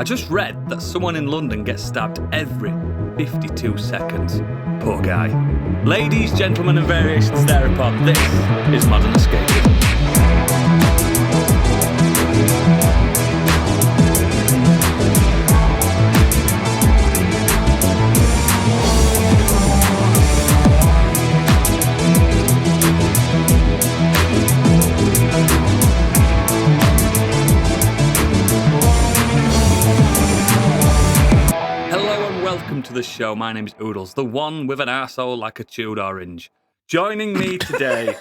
I just read that someone in London gets stabbed every 52 seconds. Poor guy. Ladies, gentlemen, and variations thereupon, this is Modern Escapism. To the show. My name's Oodles, the one with an arsehole like a chewed orange. Joining me today,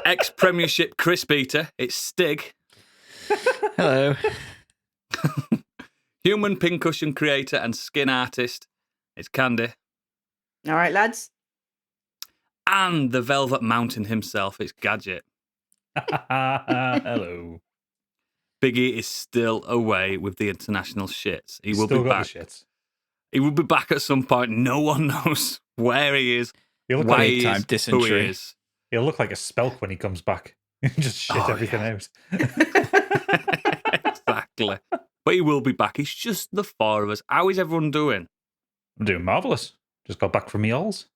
ex-Premiership Chris Beater, it's Stig. Hello. Human pincushion creator and skin artist, it's Candy. All right, lads. And the Velvet Mountain himself, it's Gadget. Hello. Biggie is still away with the international shits. He will Still be got back. the shits. He will be back at some point. No one knows where he is, He'll look why like he time is, who he dysentery. is. He'll look like a spelk when he comes back. Just shit everything out. Exactly. But he will be back. It's just the four of us. How is everyone doing? I'm doing marvellous. Just got back from meals.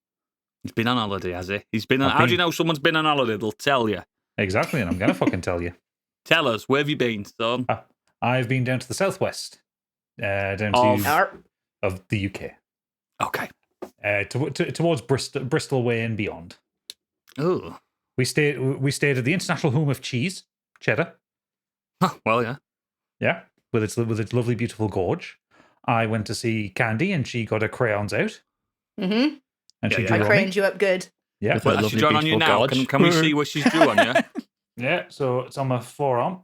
He's been on holiday, has he? He's been on. How do you know someone's been on holiday? They'll tell you. Exactly, and I'm going to fucking tell you. Tell us, where have you been, son? I've been down to the southwest. Down of the UK. Okay. Towards Bristol way and beyond. Oh. We stayed at the International Home of Cheese, Cheddar. Huh, well, yeah. Yeah, with its lovely, beautiful gorge. I went to see Candy, and she got her crayons out. Mm-hmm. And she Yeah, drew I on crayoned me. you up good. Yeah, With her Well, lovely, she's drawn on you beautiful now. gorge. Can we see what she's drew on you? yeah. So it's on my forearm.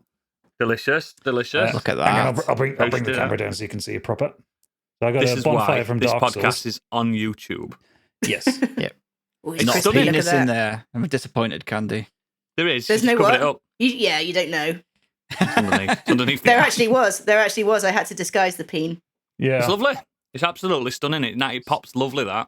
Delicious, delicious. Look at Hang on, that. I'll bring the Post it camera up. down so you can see it proper. So I got This a is bonfire why from this Dark podcast Souls. is on YouTube. Yes. Ooh, It's Not crispy, stunning. look at penis that. in there. I'm disappointed, Candy. There is. There's She's no covered what? it up. You don't know. It's underneath. It's underneath the There ash. actually was. I had to disguise the peen. Yeah. It's lovely. It's absolutely stunning. It pops lovely, that.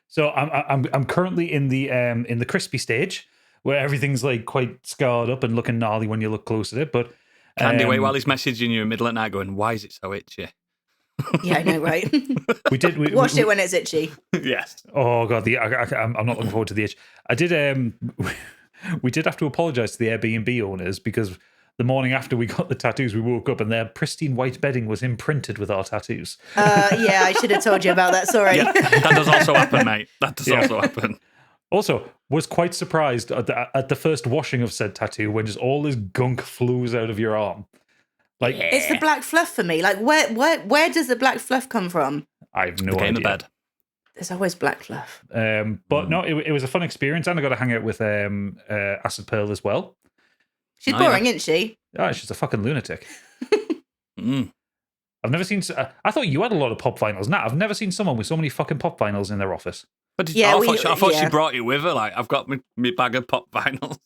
So I'm currently in the crispy stage where everything's like quite scarred up and looking gnarly when you look close at it. But Candy, wait while he's messaging you in the middle at night going, why is it so itchy? Yeah, I know, right? we Wash it when it's itchy. Yes. Oh god, I'm not looking forward to the itch. I did. We did have to apologise to the Airbnb owners because the morning after we got the tattoos, we woke up and their pristine white bedding was imprinted with our tattoos. Yeah, I should have told you about that. Sorry. Yeah, that does also happen, mate. That does also happen. Also, was quite surprised at the first washing of said tattoo when just all this gunk flows out of your arm. Like It's the black fluff for me. Like, where does the black fluff come from? I have no The game idea. of bed. There's always black fluff. But no, it was a fun experience, and I got to hang out with Acid Pearl as well. She's Oh, boring, yeah. isn't she? Oh, she's a fucking lunatic. Mm. I've never seen. I thought you had a lot of pop vinyls. Nah, I've never seen someone with so many fucking pop vinyls in their office. But Yeah, I thought she yeah. brought you with her. Like, I've got my bag of pop vinyls.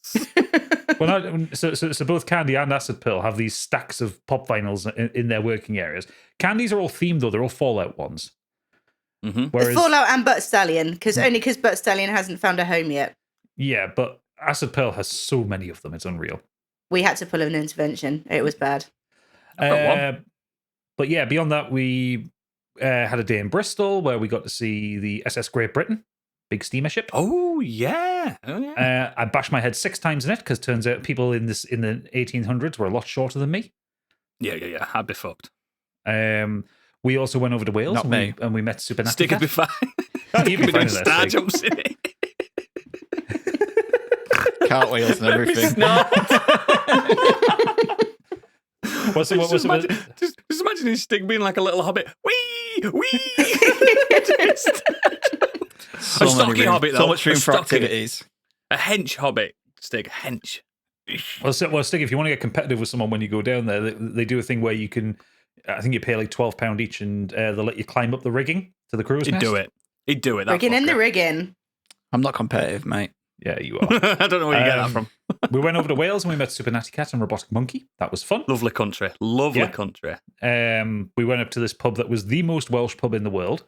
Well, so both Candy and Acid Pearl have these stacks of pop vinyls in their working areas. Candy's are all themed though; they're all Fallout ones. Mm-hmm. Whereas, It's Fallout and Butt Stallion, because Butt Stallion hasn't found a home yet. yeah, but Acid Pearl has so many of them; it's unreal. We had to pull an intervention. It was bad. I've got one. But yeah, beyond that, we had a day in Bristol where we got to see the SS Great Britain, big steamer ship. Oh, yeah. I bashed my head 6 times in it because turns out people in the 1800s were a lot shorter than me. Yeah. I'd be fucked. We also went over to Wales Not me. and we met Super Stick would be fine. You'd be Be doing fine in star that, jumps in it. Cartwheels and everything. Just imagine his stick being like a little hobbit. Wee! So A stocky hobbit, though. So much room A for stocky. activities. A hench hobbit stick. Hench. Well, Stig, if you want to get competitive with someone when you go down there, they do a thing where you can, I think you pay like £12 each and they'll let you climb up the rigging to the crow's He'd nest. do it. He'd do it. That Rigging in the fucker. rigging. I'm not competitive, mate. Yeah, you are. I don't know where you get that from. We went over to Wales and we met Super Natty Cat and Robotic Monkey. That was fun. Lovely country. Lovely Yeah. country. We went up to this pub that was the most Welsh pub in the world.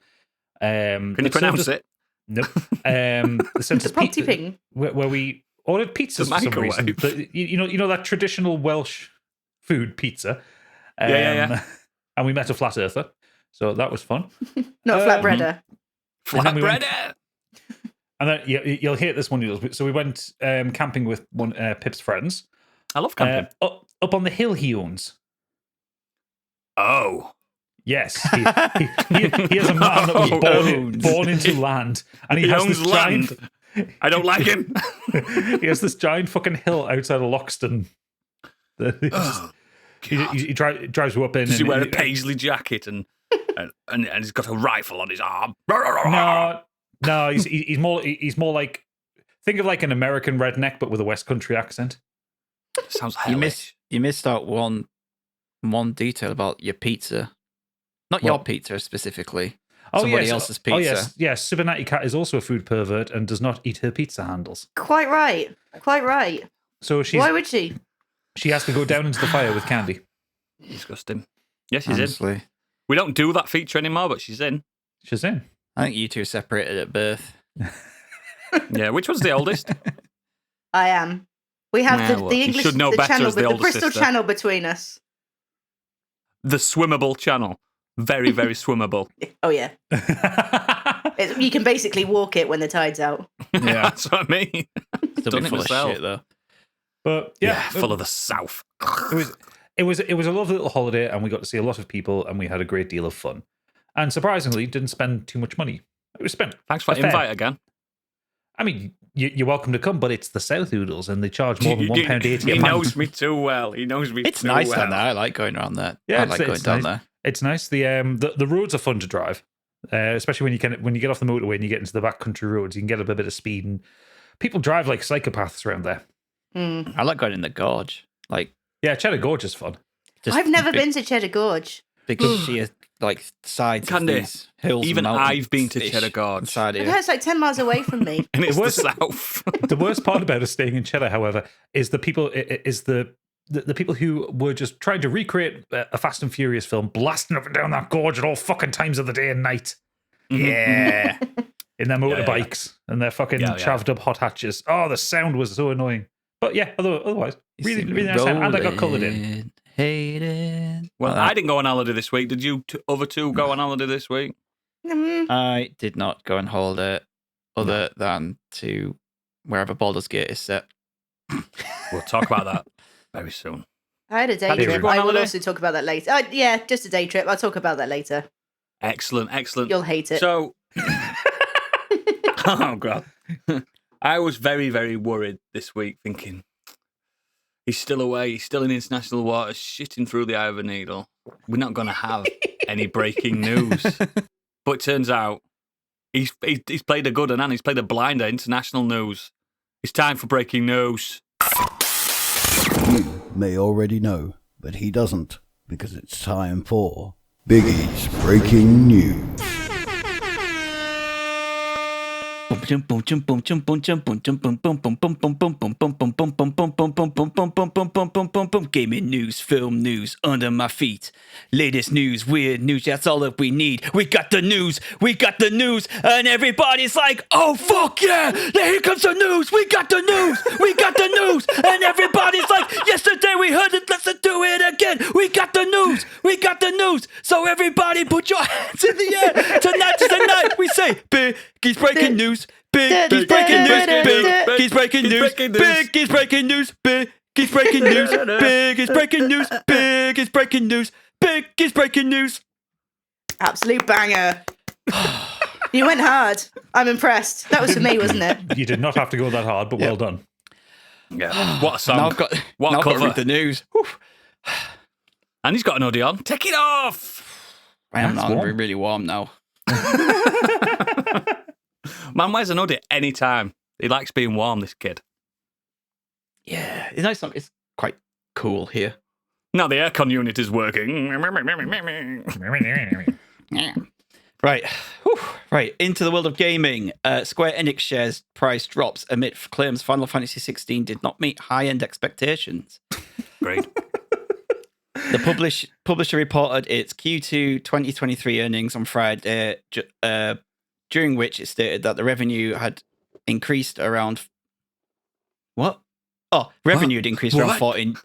Can you pronounce it? Nope. The sent us Property pizza, ping. where we ordered pizzas for some microwave. reason. But, you know that traditional Welsh food pizza. Yeah. and we met a flat earther. So that was fun. Not flatbreader. And then we went- Flatbreader. And then you'll hate this one, Needles. So we went camping with one Pip's friends. I love camping. Up on the hill he owns. Oh. Yes, he is a man that was born into land, and he has owns this giant. land. I don't like him. He has this giant fucking hill outside of Loxton. He drives you up in. Does he and wear a paisley jacket and he's got a rifle on his arm? No, he's more like, think of like an American redneck, but with a West Country accent. Sounds hellish. You missed out one detail about your pizza. Not your pizza specifically. Somebody else's pizza. Oh, yes. Subernati Cat is also a food pervert and does not eat her pizza handles. Quite right. So Why would she? She has to go down into the fire with Candy. Disgusting. Yes, she's in. Honestly. We don't do that feature anymore, but she's in. She's in. I think you two separated at birth. Yeah, which one's the oldest? I am. We have Yeah, well, the you English, should know the better channel, as the the older Bristol sister. Channel between us. The swimmable channel. Very, very swimmable. Oh yeah, you can basically walk it when the tide's out. Yeah. That's what I mean. Still Done be it full of myself. shit though. But Yeah, full of the south. it was a lovely little holiday, and we got to see a lot of people, and we had a great deal of fun. And surprisingly, didn't spend too much money. It was spent. Thanks for the invite again. I mean, you're welcome to come, but it's the South Oodles, and they charge more than £1.80 He a month. knows me too well. It's nice down there. I like going around there. Yeah, I like going down there. It's nice. The roads are fun to drive, especially when you get off the motorway and you get into the backcountry roads. You can get up a bit of speed, and people drive like psychopaths around there. I like going in the gorge. Like, yeah, Cheddar Gorge is fun. I've never been to Cheddar Gorge. because she has like sides Candy, of these hills. even and I've been to mountains Cheddar Gorge. inside I here. know it's like 10 miles away from me. And it's The the worst- south. The worst part about us staying in Cheddar, however, is the people the people who were just trying to recreate a Fast and Furious film, blasting up and down that gorge at all fucking times of the day and night. Yeah. In their motorbikes and their fucking chavved up hot hatches. Oh, the sound was so annoying. But yeah, otherwise, really, really nice time. And I got coloured in. Hated. Well, I didn't go on holiday this week. Did you other two go on holiday this week? I did not go on holiday other than to wherever Baldur's Gate is set. We'll talk about that very soon. I had a day Did you trip. go on I will holiday? also talk about that later. Yeah, just a day trip. I'll talk about that later. Excellent, excellent. You'll hate it. So, oh god, I was very, very worried this week, thinking he's still away, he's still in international waters, shitting through the eye of a needle. We're not going to have any breaking news. But it turns out he's played a good one, and he's played a blinder. International news. It's time for breaking news. You may already know, but he doesn't, because it's time for Biggie's Breaking News. Gaming news, film news, under my feet. Latest news, weird news, that's all that we need. We got the news, and everybody's like, oh fuck yeah, here comes the news, we got the news, and everybody's like, yesterday we heard it, let's do it again. We got the news, so everybody put your hands in the air. Tonight is the night we say, Biggie's breaking news. Biggie's breaking news. Biggie's breaking news. Biggie's breaking news. Biggie's breaking news. Biggie's breaking news. Biggie's breaking news. Biggie's breaking news. Absolute banger. You went hard. I'm impressed. That was for me, wasn't it? You did not have to go that hard, but well done. Yeah, what a song. Now I've got, what now a I've got to cover. read the news. Whew. And he's got an hoodie on. Take it off. I am That's now warm. really warm now. Man wears an hoodie any time. He likes being warm, this kid. Yeah, it's quite cool here. Now the aircon unit is working. Right. Whew. Right. Into the world of gaming. Square Enix shares price drops amid claims Final Fantasy XVI did not meet high-end expectations. Great. The publisher reported its Q2 2023 earnings on Friday, during which it stated that the revenue had increased around... What? Oh, revenue had increased around 14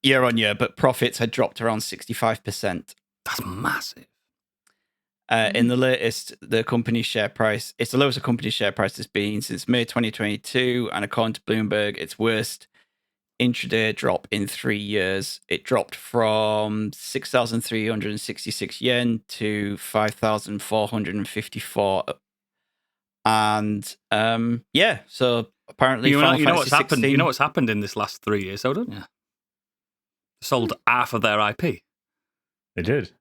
year on year, but profits had dropped around 65%. That's massive. In the latest, the company's share price, it's the lowest the company's share price has been since May 2022. And according to Bloomberg, its worst intraday drop in 3 years. It dropped from 6,366 yen to 5,454. And so apparently You know Final what's Fantasy happened? 16 You know what's happened in this last 3 years, though, don't you? Sold half of their IP. They did.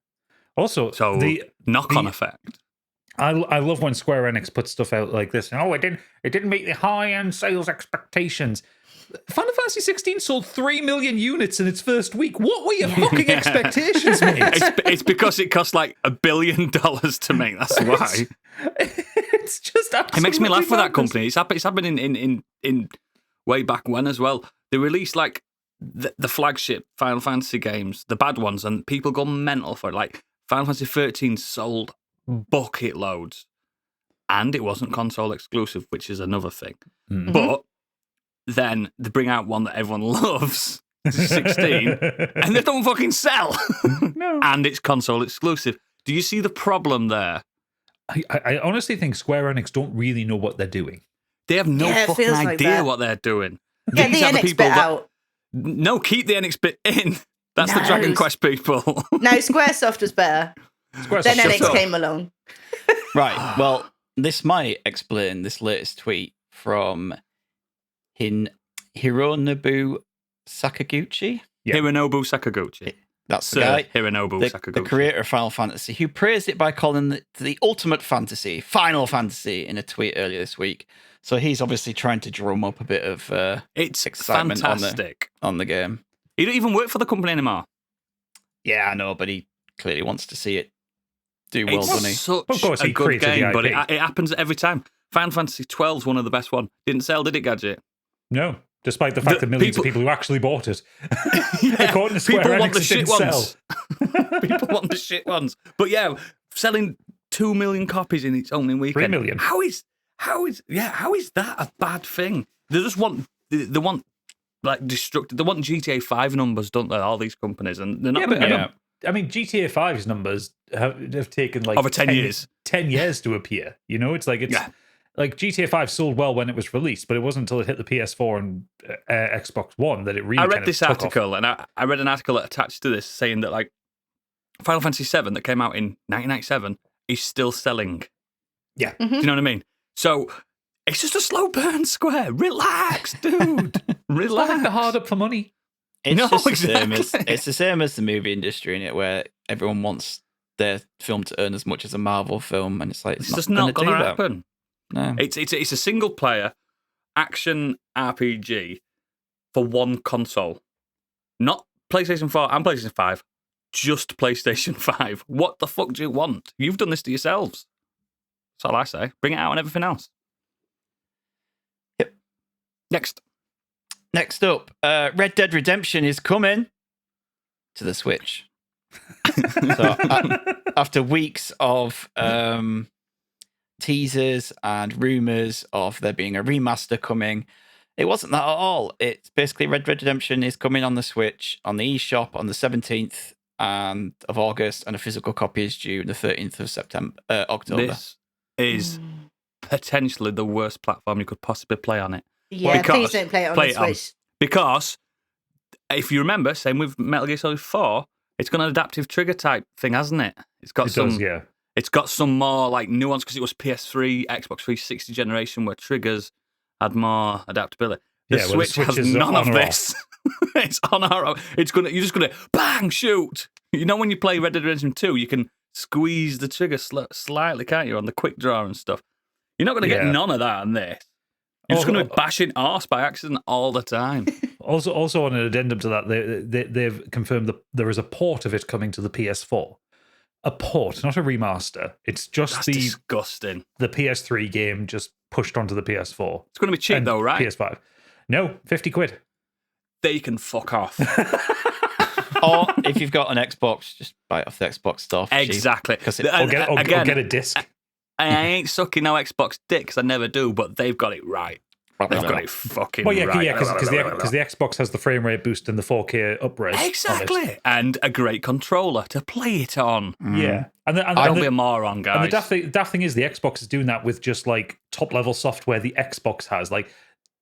Also, So the knock-on effect. I love when Square Enix puts stuff out like this. Oh, it didn't meet the high-end sales expectations. Final Fantasy 16 sold 3 million units in its first week. What were your fucking expectations, mate? It's because it cost like $1 billion to make. That's why. It's just absolutely It makes me laugh with that madness. company. It's happened in way back when as well. They released like the flagship Final Fantasy games, the bad ones, and people go mental for it. Like Final Fantasy 13 sold bucket loads, and it wasn't console exclusive, which is another thing. Mm. But then they bring out one that everyone loves, 16, and they don't fucking sell. No. And it's console exclusive. Do you see the problem there? I honestly think Square Enix don't really know what they're doing. They have no Yeah, it fucking feels like idea that. what they're doing. Get the These are the NX people bit that- out. No, keep the NX bit in. That's the No. Dragon Quest people. No, Squaresoft was better. Square Then Shut NX up. came along. Right. Well, this might explain this latest tweet from Hironobu Sakaguchi. Yeah. Hironobu Sakaguchi. That's the Sir guy. Hironobu The Sakaguchi. creator of Final Fantasy, who praised it by calling it the ultimate fantasy, Final Fantasy, in a tweet earlier this week. So he's obviously trying to drum up a bit of It's excitement fantastic. on the game. He don't even work for the company anymore. Yeah, I know, but he clearly wants to see it do well, It's doesn't he? such Of course, a he good created the game, but IP. it happens every time. Final Fantasy 12 is one of the best ones. Didn't sell, did it, Gadget? No, despite the fact The that millions of people- people who actually bought it. According to Square People Enix, want the it shit didn't ones. sell. People want the shit ones. But yeah, selling 2 million copies in its opening weekend. 3 million. How is that a bad thing? They just want they want like destructive. They want GTA 5 numbers, don't they? All these companies, and they're not. Yeah, gonna but get them. I mean, GTA 5's numbers have taken like Over 10 years. 10 years to appear. You know, it's Yeah. like GTA 5 sold well when it was released, but it wasn't until it hit the PS4 and Xbox One that it really. I kind read of this took off. article, and I read an article attached to this saying that like Final Fantasy 7 that came out in 1997 is still selling. Yeah. Do you know what I mean? So it's just a slow burn, Square. Relax, dude. It's not Relax. like they're hard up for money. It's No, just the same exactly. it's the same as the movie industry, in it, where everyone wants their film to earn as much as a Marvel film, and it's like It's just not going to do that. happen. No. It's a single player action RPG for one console, not PlayStation 4 and PlayStation 5. Just PlayStation 5. What the fuck do you want? You've done this to yourselves. That's all I say. Bring it out on everything else. Yep. Next. Up, Red Dead Redemption is coming to the Switch. So after weeks of teasers and rumors of there being a remaster coming, it wasn't that at all. It's basically Red Dead Redemption is coming on the Switch on the eShop on the 17th of August, and a physical copy is due the 13th of October. This is potentially the worst platform you could possibly play on it. Yeah, Because- please don't play it on play the it on. Switch. Because if you remember, same with Metal Gear Solid 4, it's got an adaptive trigger type thing, hasn't it? It's got It some. does, yeah. It's got some more like nuance because it was PS3, Xbox 360 generation where triggers had more adaptability. The Yeah, well, the Switch Switch has is none of on or this. It's on or off. You're just gonna bang shoot. You know when you play Red Dead Redemption 2, you can squeeze the trigger slightly, can't you, on the quick draw and stuff. You're not gonna get Yeah. none of that on this. You're just Oh, gonna be bashing arse by accident all the time. Also, on an addendum to that, they've confirmed that there is a port of it coming to the PS4. A port, not a remaster. It's just That's the disgusting. PS3 game just pushed onto the PS4. It's going to be cheap And though, right? PS5. No, 50 quid. They can fuck off. Or if you've got an Xbox, just buy it off the Xbox store. For cheap. Exactly. 'Cause it- And Or again, get a disc. I ain't sucking no Xbox dick because I never do, but they've got it right. They've got it fucking Well, yeah, right. because the Xbox has the frame rate boost and the 4K upres. on it. Exactly. And a great controller to play it on. Yeah, and Don't be a moron, and guys. the daft thing is the Xbox is doing that with just like top level software the Xbox has. Like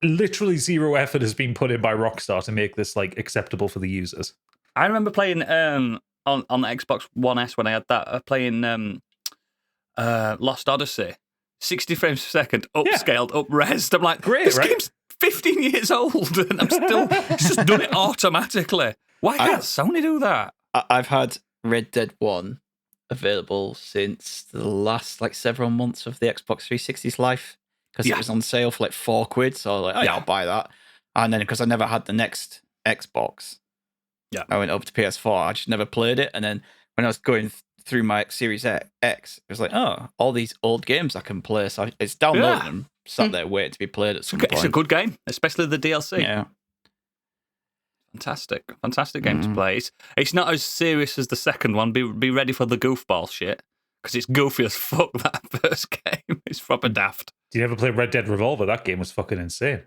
literally zero effort has been put in by Rockstar to make this like acceptable for the users. I remember playing on the Xbox One S when I had that, playing Lost Odyssey. 60 frames per second, upscaled, up-resed. I'm like, Great, this right? game's 15 years old and I'm still, it's just done it automatically. Why can't Sony do that? I've had Red Dead 1 available since the last like several months of the Xbox 360's life because it was on sale for like £4. So I was like, I'll buy that. And then because I never had the next Xbox, I went over to PS4. I just never played it. And then when I was going through my Series X, it was like, all these old games I can play. So it's downloaded and sat there waiting to be played at some point. It's a good game, especially the DLC. Yeah. Fantastic game to play. It's not as serious as the second one. Be ready for the goofball shit because it's goofy as fuck. That first game, it's proper daft. Did you ever play Red Dead Revolver? That game was fucking insane.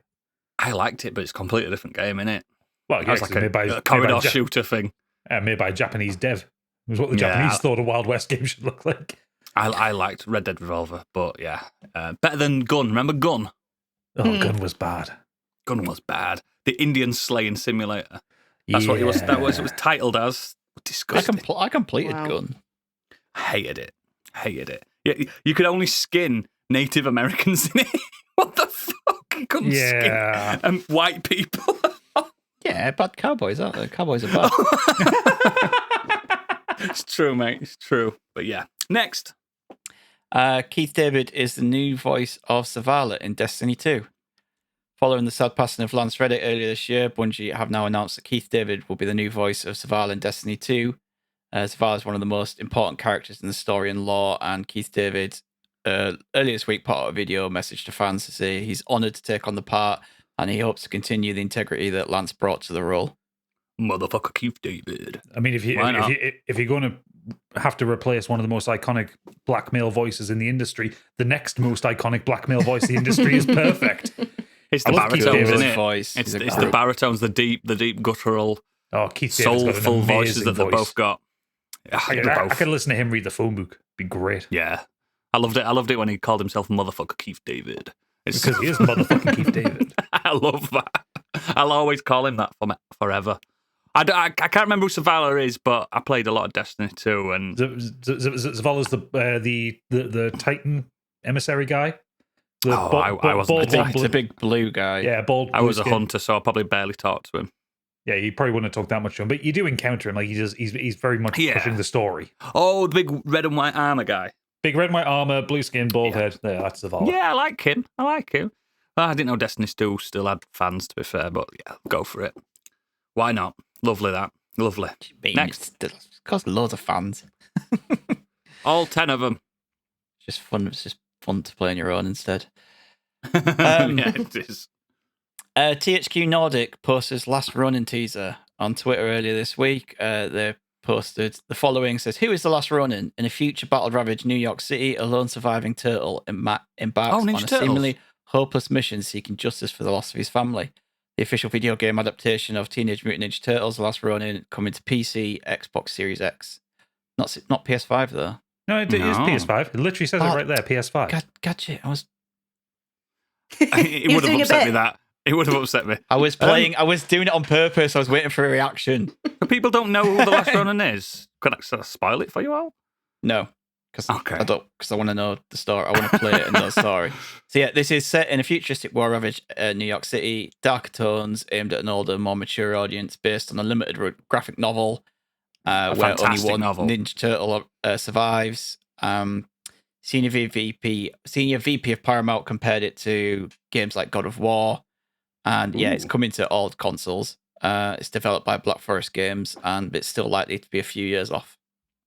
I liked it, but it's a completely different game, innit? Well, yeah, It's like made by a corridor shooter thing. made by a Japanese dev. It was what the Japanese thought a Wild West game should look like. I liked Red Dead Revolver, but better than Gun. Remember Gun? Oh, Gun was bad. Gun was bad. The Indian slaying simulator. That's what it was. It was titled as. Disgusting. I completed Wow. Gun. Hated it. Yeah, you could only skin Native Americans in it. What the fuck? You couldn't skin white people. Yeah, bad cowboys, aren't they? Cowboys are bad. It's true, mate. It's true. But yeah. Next. Keith David is the new voice of Zavala in Destiny 2. Following the sad passing of Lance Reddick earlier this year, Bungie have now announced that Keith David will be the new voice of Zavala in Destiny 2. Zavala is one of the most important characters in the story and lore, and Keith David earlier this week put out a video message to fans to say he's honoured to take on the part and he hopes to continue the integrity that Lance brought to the role. Motherfucker Keith David. I mean, if you're going to have to replace one of the most iconic black male voices in the industry, the next most iconic black male voice in the industry is perfect. It's the love Keith baritones, David's isn't it? voice. It's He's a the great- baritones, the deep guttural, Keith David's got an soulful voices amazing that they've voice. both got. I could listen to him read the phone book. Be great. Yeah. I loved it when he called himself Motherfucker Keith David. Because he is motherfucking Keith David. I love that. I'll always call him that forever. I can't remember who Zavala is, but I played a lot of Destiny 2. And Zavala's the Titan emissary guy. I wasn't. It's a big blue guy. Yeah, bald. I was a blue skin. hunter, so I probably barely talked to him. Yeah, you probably wouldn't have talked that much to him, but you do encounter him. Like he's very much pushing the story. Oh, the big red and white armor guy. Big red and white armor, blue skin, bald head. Yeah, that's Zavala. Yeah, I like him. Well, I didn't know Destiny 2 still had fans, to be fair, but yeah, go for it. Why not? Lovely that. Lovely. Next. It's got loads of fans. All 10 of them. Just fun. It's just fun to play on your own instead. Yeah, it is. THQ Nordic posted his last Ronin teaser on Twitter earlier this week. They posted the following: says, "Who is the last Ronin? In a future battle-ravaged New York City, a lone surviving turtle embarks on a Turtles. seemingly hopeless mission seeking justice for the loss of his family. The official video game adaptation of Teenage Mutant Ninja Turtles: The Last Ronin coming to PC, Xbox Series X. Not PS5 though. No, it is PS5. It literally says it right there, PS5. Gotcha. It would have upset me that. It would have upset me. I was playing. I was doing it on purpose. I was waiting for a reaction. But people don't know who the last Ronin is. Could I spoil it for you all? No, because Okay. I want to know the story. I want to play it and know the story. So yeah, this is set in a futuristic war-ravaged New York City. Darker tones aimed at an older, more mature audience, based on a limited graphic novel where only fantastic one novel. Ninja Turtle survives. Senior VP of Paramount compared it to games like God of War, and yeah, it's coming to all consoles. It's developed by Black Forest Games, and it's still likely to be a few years off.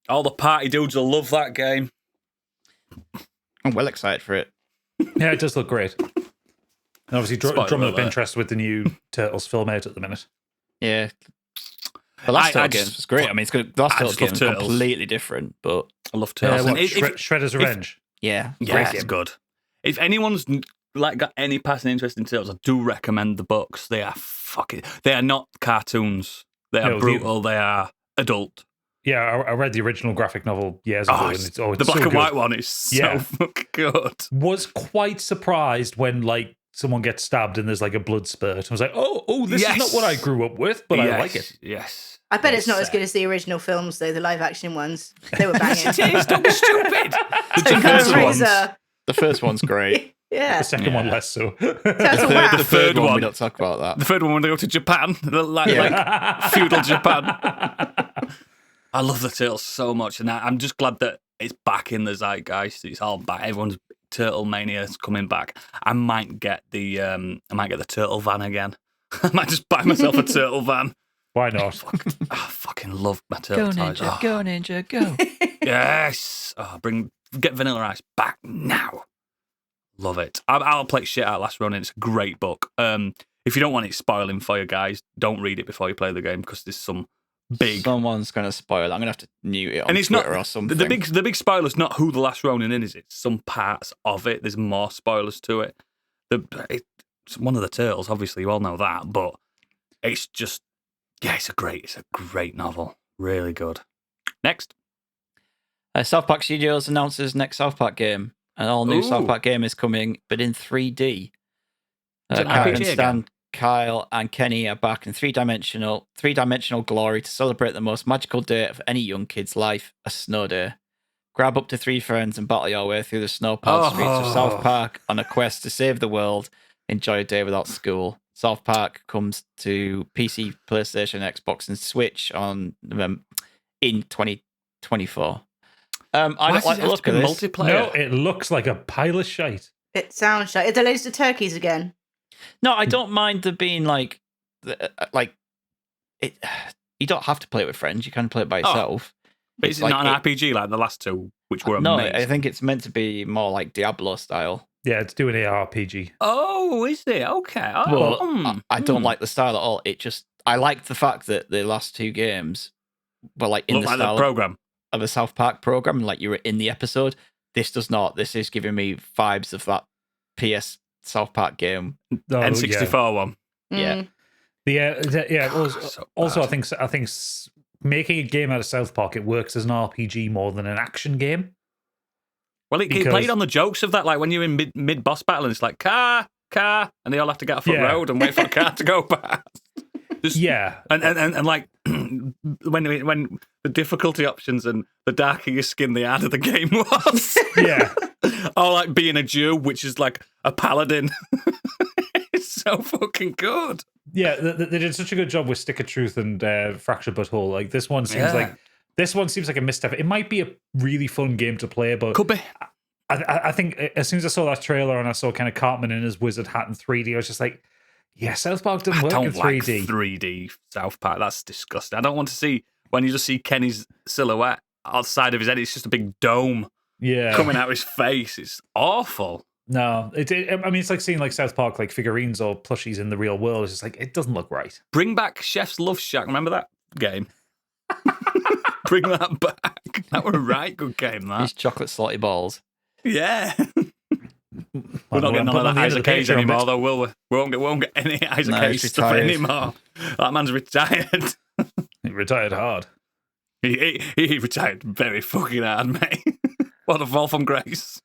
All the party dudes will love that game. I'm well excited for it. Yeah, it does look great. And obviously, Spoiler drum up alert. interest with the new Turtles film out at the minute. Yeah. The last I Turtle just- games was great. I mean, the last I Turtle just love game is Turtles. completely different, but I love Turtles. What, And if- Shredder's Revenge. yeah. yeah, great it's game. good. If anyone's like got any passing interest in Turtles, I do recommend the books. They are not cartoons. They are brutal. They are adult. Yeah, I read the original graphic novel years ago. And it's the black and white one is so fucking good. Was quite surprised when like someone gets stabbed and there's like a blood spurt. I was like, oh, this is not what I grew up with, but I like it. Yes. I bet it's not as good as the original films, though, the live action ones. They were banging. It is, don't be stupid. The first one's great. Yeah. The second one less so. The third one, we don't talk about that. The third one when they go to Japan, like feudal Japan. I love the Turtles so much, and I'm just glad that it's back in the zeitgeist. It's all back. Everyone's Turtle mania is coming back. I might get the Turtle van again. I might just buy myself a Turtle van. Why not? I fucking love my Turtle toys. Go Ninja, go. Yes. Get Vanilla Ice back now. Love it. I'll play shit out Last Ronin. It's a great book. If you don't want it spoiling for you guys, don't read it before you play the game because there's some big. Someone's going to spoil it. I'm going to have to mute it on it's Twitter not, or something. The big spoiler's not who the Last Ronin is. It's some parts of it. There's more spoilers to it. It's one of the Turtles, obviously, you all know that, but it's just, it's a great novel. Really good. Next. South Park Studios announces next South Park game. An all-new South Park game is coming, but in 3D. Captain Stan, Kyle, and Kenny are back in three-dimensional glory to celebrate the most magical day of any young kid's life, a snow day. Grab up to 3 friends and battle your way through the snow-paved streets of South Park on a quest to save the world. Enjoy a day without school. South Park comes to PC, PlayStation, Xbox, and Switch in 2024. I don't like the look of this. Multiplayer? No, it looks like a pile of shite. It sounds like they're loads of turkeys again. No, I don't mind there being like it. You don't have to play it with friends. You can play it by yourself. But it's not an RPG like the last two, which were no, amazing. I think it's meant to be more like Diablo style. Yeah, it's doing ARPG. Oh, is it? Okay. I don't like the style at all. I liked the fact that the last 2 games were like in the style program of a South Park program, like you were in the episode. This does not. This is giving me vibes of that PS South Park game. N64 one. Yeah. Also, I think making a game out of South Park, it works as an RPG more than an action game. Well, it played on the jokes of that, like when you're in mid boss battle and it's like car, and they all have to get off a road and wait for a car to go past. And like when the difficulty options and the darker your skin, the harder the game was. Yeah. Or like being a Jew, which is like a paladin. It's so fucking good. Yeah, they did such a good job with Stick of Truth and Fractured Butthole. Like this one seems like a misstep. It might be a really fun game to play, but could be. I think as soon as I saw that trailer and I saw kind of Cartman in his wizard hat in 3D, I was just like, yeah, South Park doesn't work in 3D. Like 3D South Park. That's disgusting. I don't want to see when you just see Kenny's silhouette outside of his head. It's just a big dome coming out of his face. It's awful. No, it's like seeing like South Park like figurines or plushies in the real world. It's just like it doesn't look right. Bring back Chef's Love Shack. Remember that game? Bring that back. That were a right good game. That these chocolate slotty balls. Yeah. We're not getting none of that Isaac Hayes anymore, though, will we? We won't get any Isaac Hayes stuff anymore. That man's retired. He retired hard. He retired very fucking hard, mate. What a fall from grace.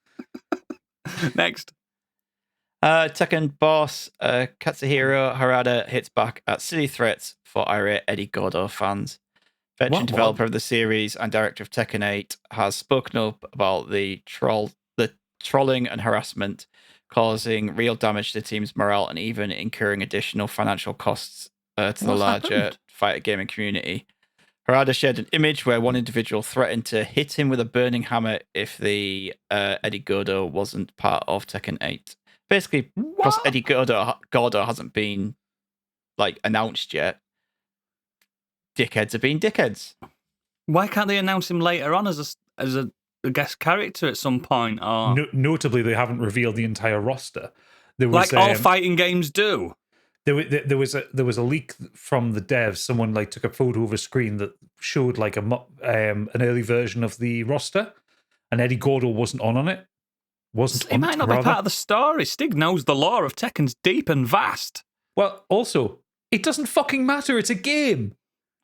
Next. Tekken boss Katsuhiro Harada hits back at silly threats for irate Eddie Gordo fans. Veteran developer of the series and director of Tekken 8 has spoken up about the trolling and harassment causing real damage to the team's morale and even incurring additional financial costs to the larger fighter gaming community. Harada shared an image where one individual threatened to hit him with a burning hammer if the Eddie Gordo wasn't part of Tekken 8. Basically, because Eddie Gordo hasn't been like announced yet, dickheads are being dickheads. Why can't they announce him later on as a guest character at some point? Or notably, they haven't revealed the entire roster. There was, like all fighting games do. There was a leak from the devs. Someone like took a photo of a screen that showed like an early version of the roster, and Eddie Gordo wasn't on it. wasn't. It might not be part of the story. Stig knows the lore of Tekken's deep and vast. Well, also, it doesn't fucking matter. It's a game.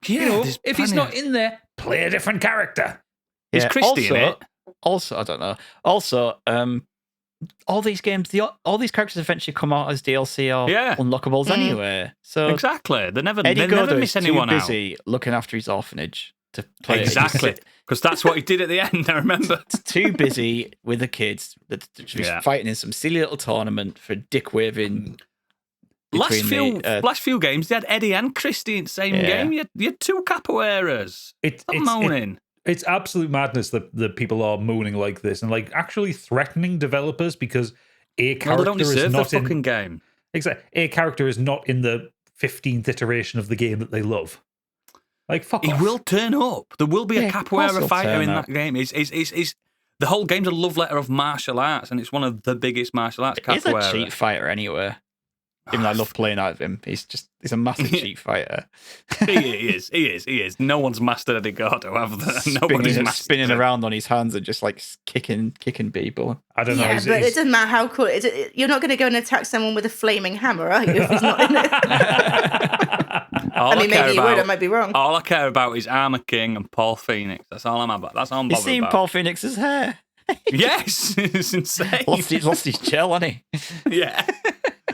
Yeah, If he's not in there, play a different character. Is Christy in it? Also, I don't know. Also, all these games, all these characters eventually come out as DLC or unlockables anyway. So exactly, they never miss is anyone too busy looking after his orphanage to play exactly, because that's what he did at the end. I remember. Too busy with the kids that fighting in some silly little tournament for dick waving. Last few games, they had Eddie and Christy in the same game. You had two capoeiras. It's moaning. It's absolute madness that people are moaning like this and like actually threatening developers because a character is not in the fucking game. Exactly, a character is not in the 15th iteration of the game that they love. Like fuck off. He will turn up. There will be a capoeira fighter in that game. It's the whole game's a love letter of martial arts, and it's one of the biggest martial arts. He's a cheat fighter anyway. Even though I love playing out of him, he's a massive cheat fighter. He is. No one's mastered Eddie Gordo, have they? Nobody's spinning around on his hands and just like kicking people. I don't know. Yeah, but it doesn't matter how cool it is. You're not going to go and attack someone with a flaming hammer, are you? If he's not in it. Maybe you would. I might be wrong. All I care about is Armor King and Paul Phoenix. That's all I'm about. That's all I'm bothered about. You seen Paul Phoenix's hair? Yes, it's insane. Lost his gel, hasn't he? Yeah.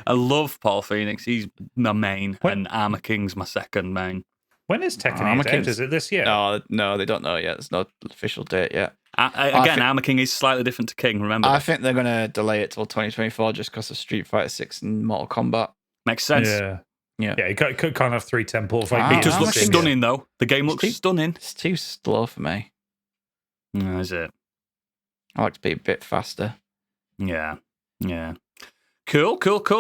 I love Paul Phoenix. He's my main, and Armor King's my second main. When is Tekken 8 out? Is it this year? No, they don't know yet. There's no official date yet. Armor King is slightly different to King, remember? I think they're going to delay it till 2024 just because of Street Fighter 6 and Mortal Kombat. Makes sense. Yeah, you can't have 3 temple fight. It just looks stunning, though. The game looks stunning. It's too slow for me. Is it? I like to be a bit faster. Yeah. Cool.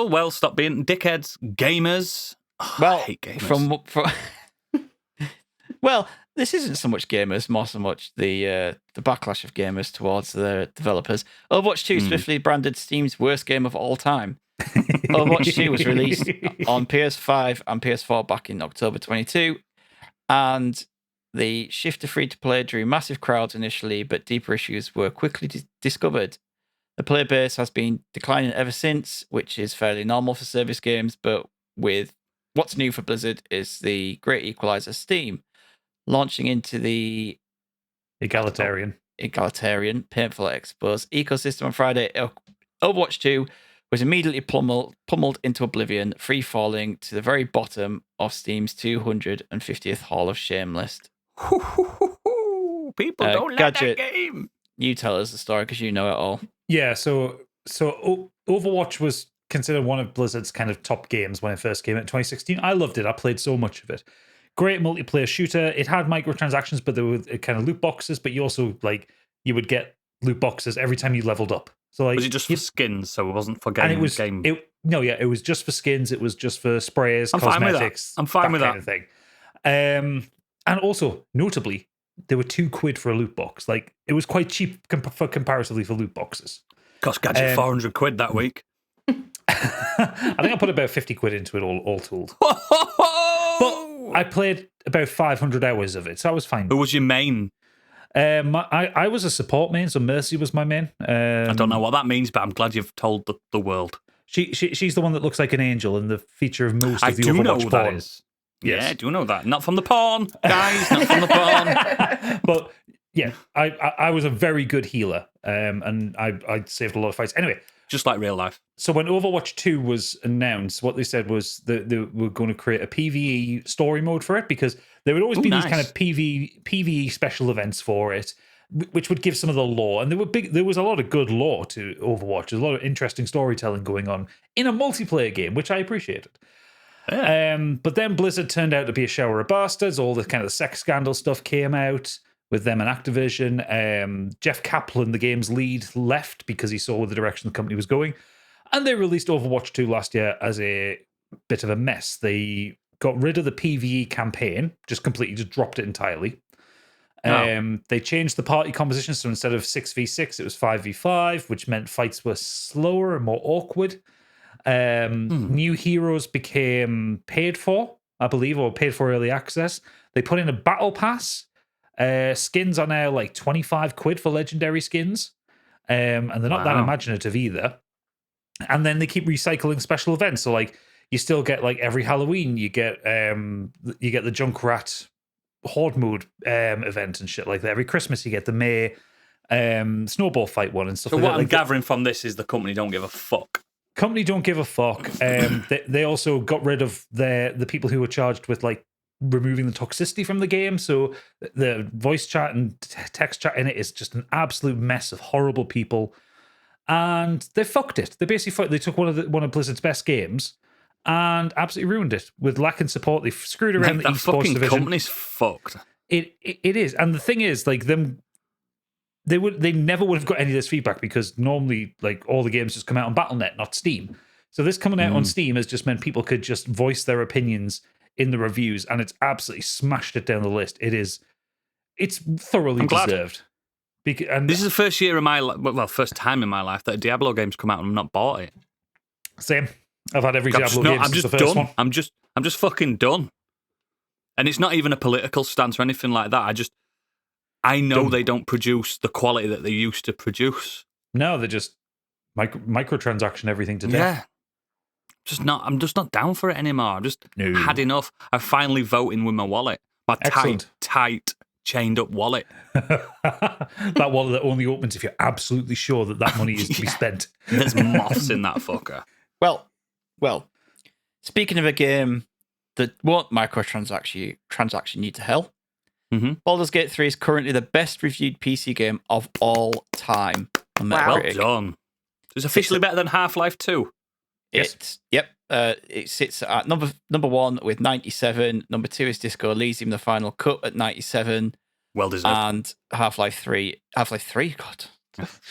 Well, stop being dickheads, gamers. I hate gamers. Well, this isn't so much gamers, more so much the backlash of gamers towards the developers. Overwatch 2 swiftly branded Steam's worst game of all time. Overwatch 2 was released on PS5 and PS4 back in October 22, and the shift to free-to-play drew massive crowds initially, but deeper issues were quickly discovered. The player base has been declining ever since, which is fairly normal for service games, but with what's new for Blizzard is the great equalizer Steam, launching into the egalitarian, painful expose ecosystem on Friday. Overwatch 2 was immediately pummeled into oblivion, free-falling to the very bottom of Steam's 250th Hall of Shame list. People don't like that game. You tell us the story because you know it all. Yeah, so Overwatch was considered one of Blizzard's kind of top games when it first came out in 2016. I loved it. I played so much of it. Great multiplayer shooter. It had microtransactions, but there were kind of loot boxes. But you also you would get loot boxes every time you leveled up. So like, was it just for skins? So it wasn't for game. It was just for skins. It was just for sprays, cosmetics. I'm fine with that. Kind of thing. And also, notably, there were £2 for a loot box. Like, it was quite cheap comparatively for loot boxes. Cost Gadget £400 that week. I think I put about 50 quid into it all told. But I played about 500 hours of it, so I was fine. Who was your main? I was a support main, so Mercy was my main. I don't know what that means, but I'm glad you've told the world. She's the one that looks like an angel and the feature of most of the Overwatch know who porn. That is. Yes. Yeah, I do know that. Not from the porn, guys. Not from the porn. But yeah, I was a very good healer, and I saved a lot of fights. Anyway, just like real life. So when Overwatch 2 was announced, what they said was that they were going to create a PvE story mode for it, because there would always be these kind of PvE special events for it, which would give some of the lore. And there was a lot of good lore to Overwatch. There's a lot of interesting storytelling going on in a multiplayer game, which I appreciated. Yeah. But then Blizzard turned out to be a shower of bastards. All the kind of sex scandal stuff came out with them and Activision. Jeff Kaplan, the game's lead, left because he saw the direction the company was going. And they released Overwatch 2 last year as a bit of a mess. They got rid of the PvE campaign, just dropped it entirely. They changed the party composition, so instead of 6v6, it was 5v5, which meant fights were slower and more awkward. New heroes became paid for, I believe, or paid for early access. They put in a battle pass. Skins are now like 25 quid for legendary skins. and they're not that Wow. imaginative either. And then they keep recycling special events. So like you still get like every Halloween, you get the Junkrat Horde mode event and shit like that. Every Christmas you get the May snowball fight one and stuff. So like what that. I'm Like, gathering from this is the company don't give a fuck. company don't give a fuck. They also got rid of the people who were charged with like removing the toxicity from the game. So the voice chat and text chat in it is just an absolute mess of horrible people. And they fucked it. They basically they took one of Blizzard's best games and absolutely ruined it with lack of support. They screwed around Mate, the that esports fucking division. company's fucked. It is, and the thing is, like they never would have got any of this feedback because normally, like all the games just come out on BattleNet, not Steam. So this coming out on Steam has just meant people could just voice their opinions in the reviews, and it's absolutely smashed it down the list. It's thoroughly I'm glad. deserved. And This is the first year in my first time in my life that a Diablo game's come out and I've not bought it. same. I've had every Diablo game I'm since just the first done. one. I'm just fucking done. And it's not even a political stance or anything like that. I know Done. they don't produce the quality that they used to produce. No, they're just microtransaction everything to death. Yeah. I'm just not down for it anymore. I've just No. had enough. I'm finally voting with my wallet. My Excellent. tight, chained up wallet. That wallet that only opens if you're absolutely sure that money is to be spent. There's moths in that fucker. Well, speaking of a game that won't transaction you to hell, Baldur's Gate 3 is currently the best reviewed PC game of all time on Wow. Metacritic. Well done. It's officially better than Half-Life 2. It sits at number one with 97. Number 2 is Disco Elysium, the final cut at 97. Well deserved. And Half-Life 3, God.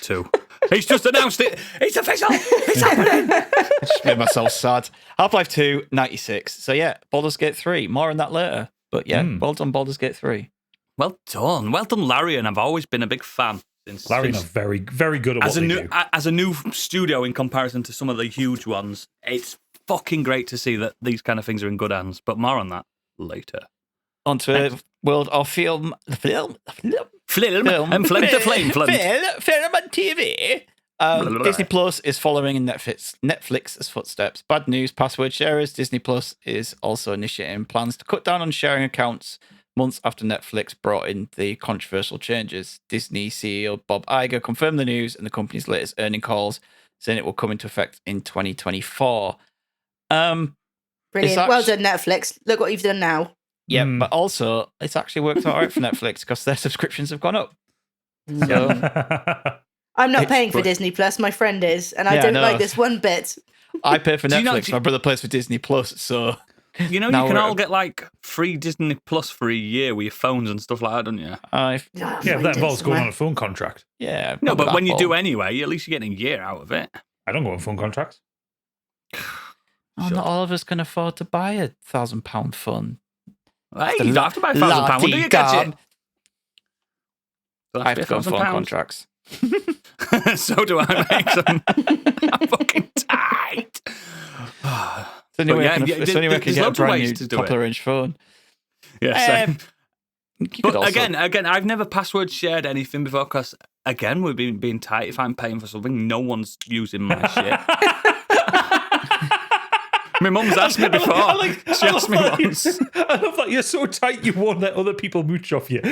2. He's just announced it. It's official. It's happening. I just made myself sad. Half-Life 2, 96. So yeah, Baldur's Gate 3. More on that later. But yeah, well done, Baldur's Gate 3. Well done. Well done, Larian. I've always been a big fan. Larian are very, very good at what they do. As a new studio in comparison to some of the huge ones, it's fucking great to see that these kind of things are in good hands. But more on that later. On to world of film and flame to flame. film on TV. Disney Plus is following in Netflix's footsteps. Bad news, password sharers. Disney Plus is also initiating plans to cut down on sharing accounts months after Netflix brought in the controversial changes. Disney CEO Bob Iger confirmed the news in the company's latest earning calls, saying it will come into effect in 2024. Brilliant. Well done, Netflix. Look what you've done now. Yeah, but also it's actually worked out all right for Netflix because their subscriptions have gone up. So, I'm not paying for Disney Plus. My friend is, and I don't like this one bit. I pay for Do you know- Netflix. My brother pays for Disney Plus, so You know, Now you can we're- all get like free Disney Plus for a year with your phones and stuff like that, don't you? Yeah, that involves going on a phone contract. Yeah. No, but probably when you that do all. anyway, at least you're getting a year out of it. I don't go on phone contracts. Oh, not all of us can afford to buy £1,000 phone. Hey, you don't have to buy £1,000. When do you get it? I have to go on phone contracts. So do I, mate. I'm fucking tight. It's the only way I can get a loads of brand ways new to do top of it. the range phone. Yeah, same. You could But also- again, I've never password shared anything before because, again, we're being tight. If I'm paying for something, no one's using my shit. My mum's asked me before. She asked me once. I love that you're so tight you won't let other people mooch off you.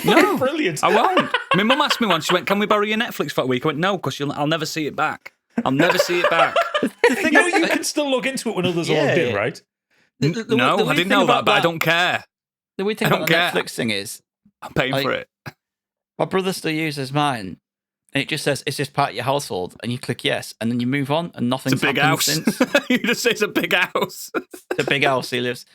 No, Brilliant. I won't. My mum asked me once. She went, "Can we borrow your Netflix for a week?" I went, "No, because I'll never see it back. I'll never see it back." You know, you can still log into it when others are logged in, right? No, I didn't know that, but I don't care. The weird thing I about the don't care. Netflix thing is, I'm paying for it. my brother still uses mine, and it just says it's just part of your household, and you click yes, and then you move on, and nothing's It's a big happened house. since. You just say it's a big house. It's a big house. He lives.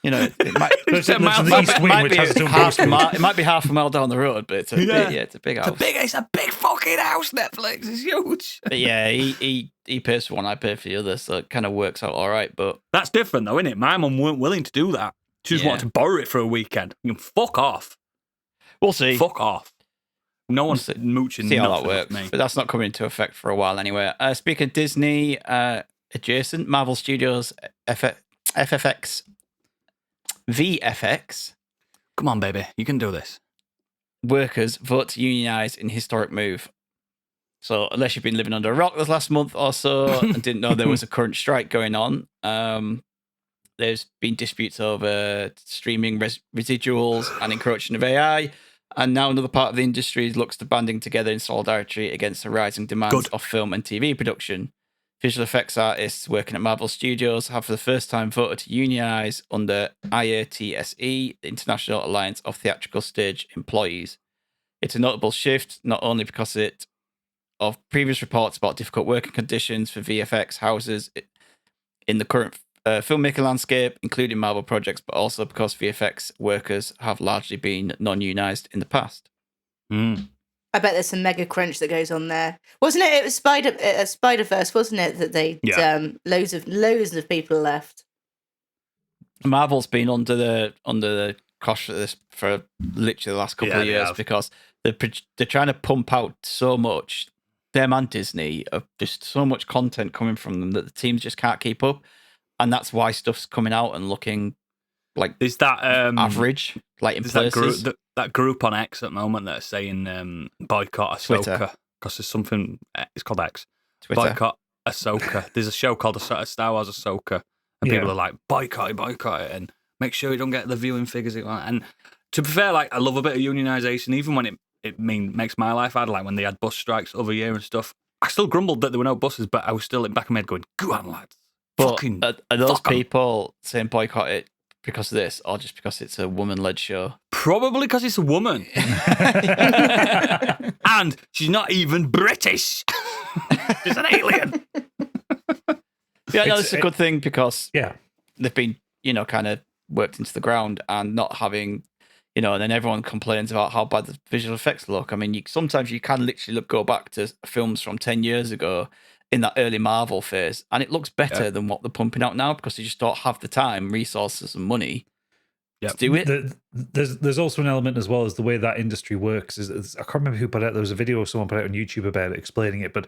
You know, it might. There's It's a mile- the East Wing, which has its own half a postcode. mile, it might be half a mile down the road, but it's a it's a big house. It's a big fucking house. Netflix is huge. But yeah, he pays for one, I pay for the other, so it kind of works out all right. But That's different, though, isn't it? My mum weren't willing to do that. She just Yeah. wanted to borrow it for a weekend. You can fuck off. we'll see. Fuck off. No one's see- mooching. See how that nothing off works. Me. But that's not coming into effect for a while anyway. Speaking of Disney, adjacent Marvel Studios VFX Come on, baby. You can do this. workers vote to unionize in historic move. So unless you've been living under a rock this last month or so and didn't know there was a current strike going on, there's been disputes over streaming residuals and encroaching of AI. And now another part of the industry looks to banding together in solidarity against the rising demands of film and TV production. Visual effects artists working at Marvel Studios have for the first time voted to unionize under IATSE, the International Alliance of Theatrical Stage Employees. It's a notable shift, not only because of previous reports about difficult working conditions for VFX houses in the current filmmaking landscape, including Marvel projects, but also because VFX workers have largely been non-unionized in the past. I bet there's some mega crunch that goes on there. Wasn't it? It was Spider-Verse, wasn't it? That they loads of people left. Marvel's been under the cosh for this for literally the last couple of years because they're trying to pump out so much. Them and Disney have just so much content coming from them that the teams just can't keep up, and that's why stuff's coming out and looking like is that average, like in places. That group on X at the moment that are saying boycott Ahsoka because there's something. It's called X. Twitter. Boycott Ahsoka. There's a show called Star Wars Ahsoka, and people are like boycott it, and make sure you don't get the viewing figures it want. And to be fair, like I love a bit of unionization, even when it makes my life hard. Like when they had bus strikes over year and stuff, I still grumbled that there were no buses, but I was still in back of my head going, "Go on, lads." But are those people saying boycott it because of this, or just because it's a woman-led show? Probably because it's a woman. And she's not even British. She's an alien. Yeah, no, it's a good thing because Yeah. they've been, kind of worked into the ground and not having, and then everyone complains about how bad the visual effects look. I mean, sometimes you can literally go back to films from 10 years ago in that early Marvel phase, and it looks better than what they're pumping out now because they just don't have the time, resources, and money to do it. There's also an element as well as the way that industry works. Is I can't remember who put out. There was a video someone put out on YouTube about it, explaining it, but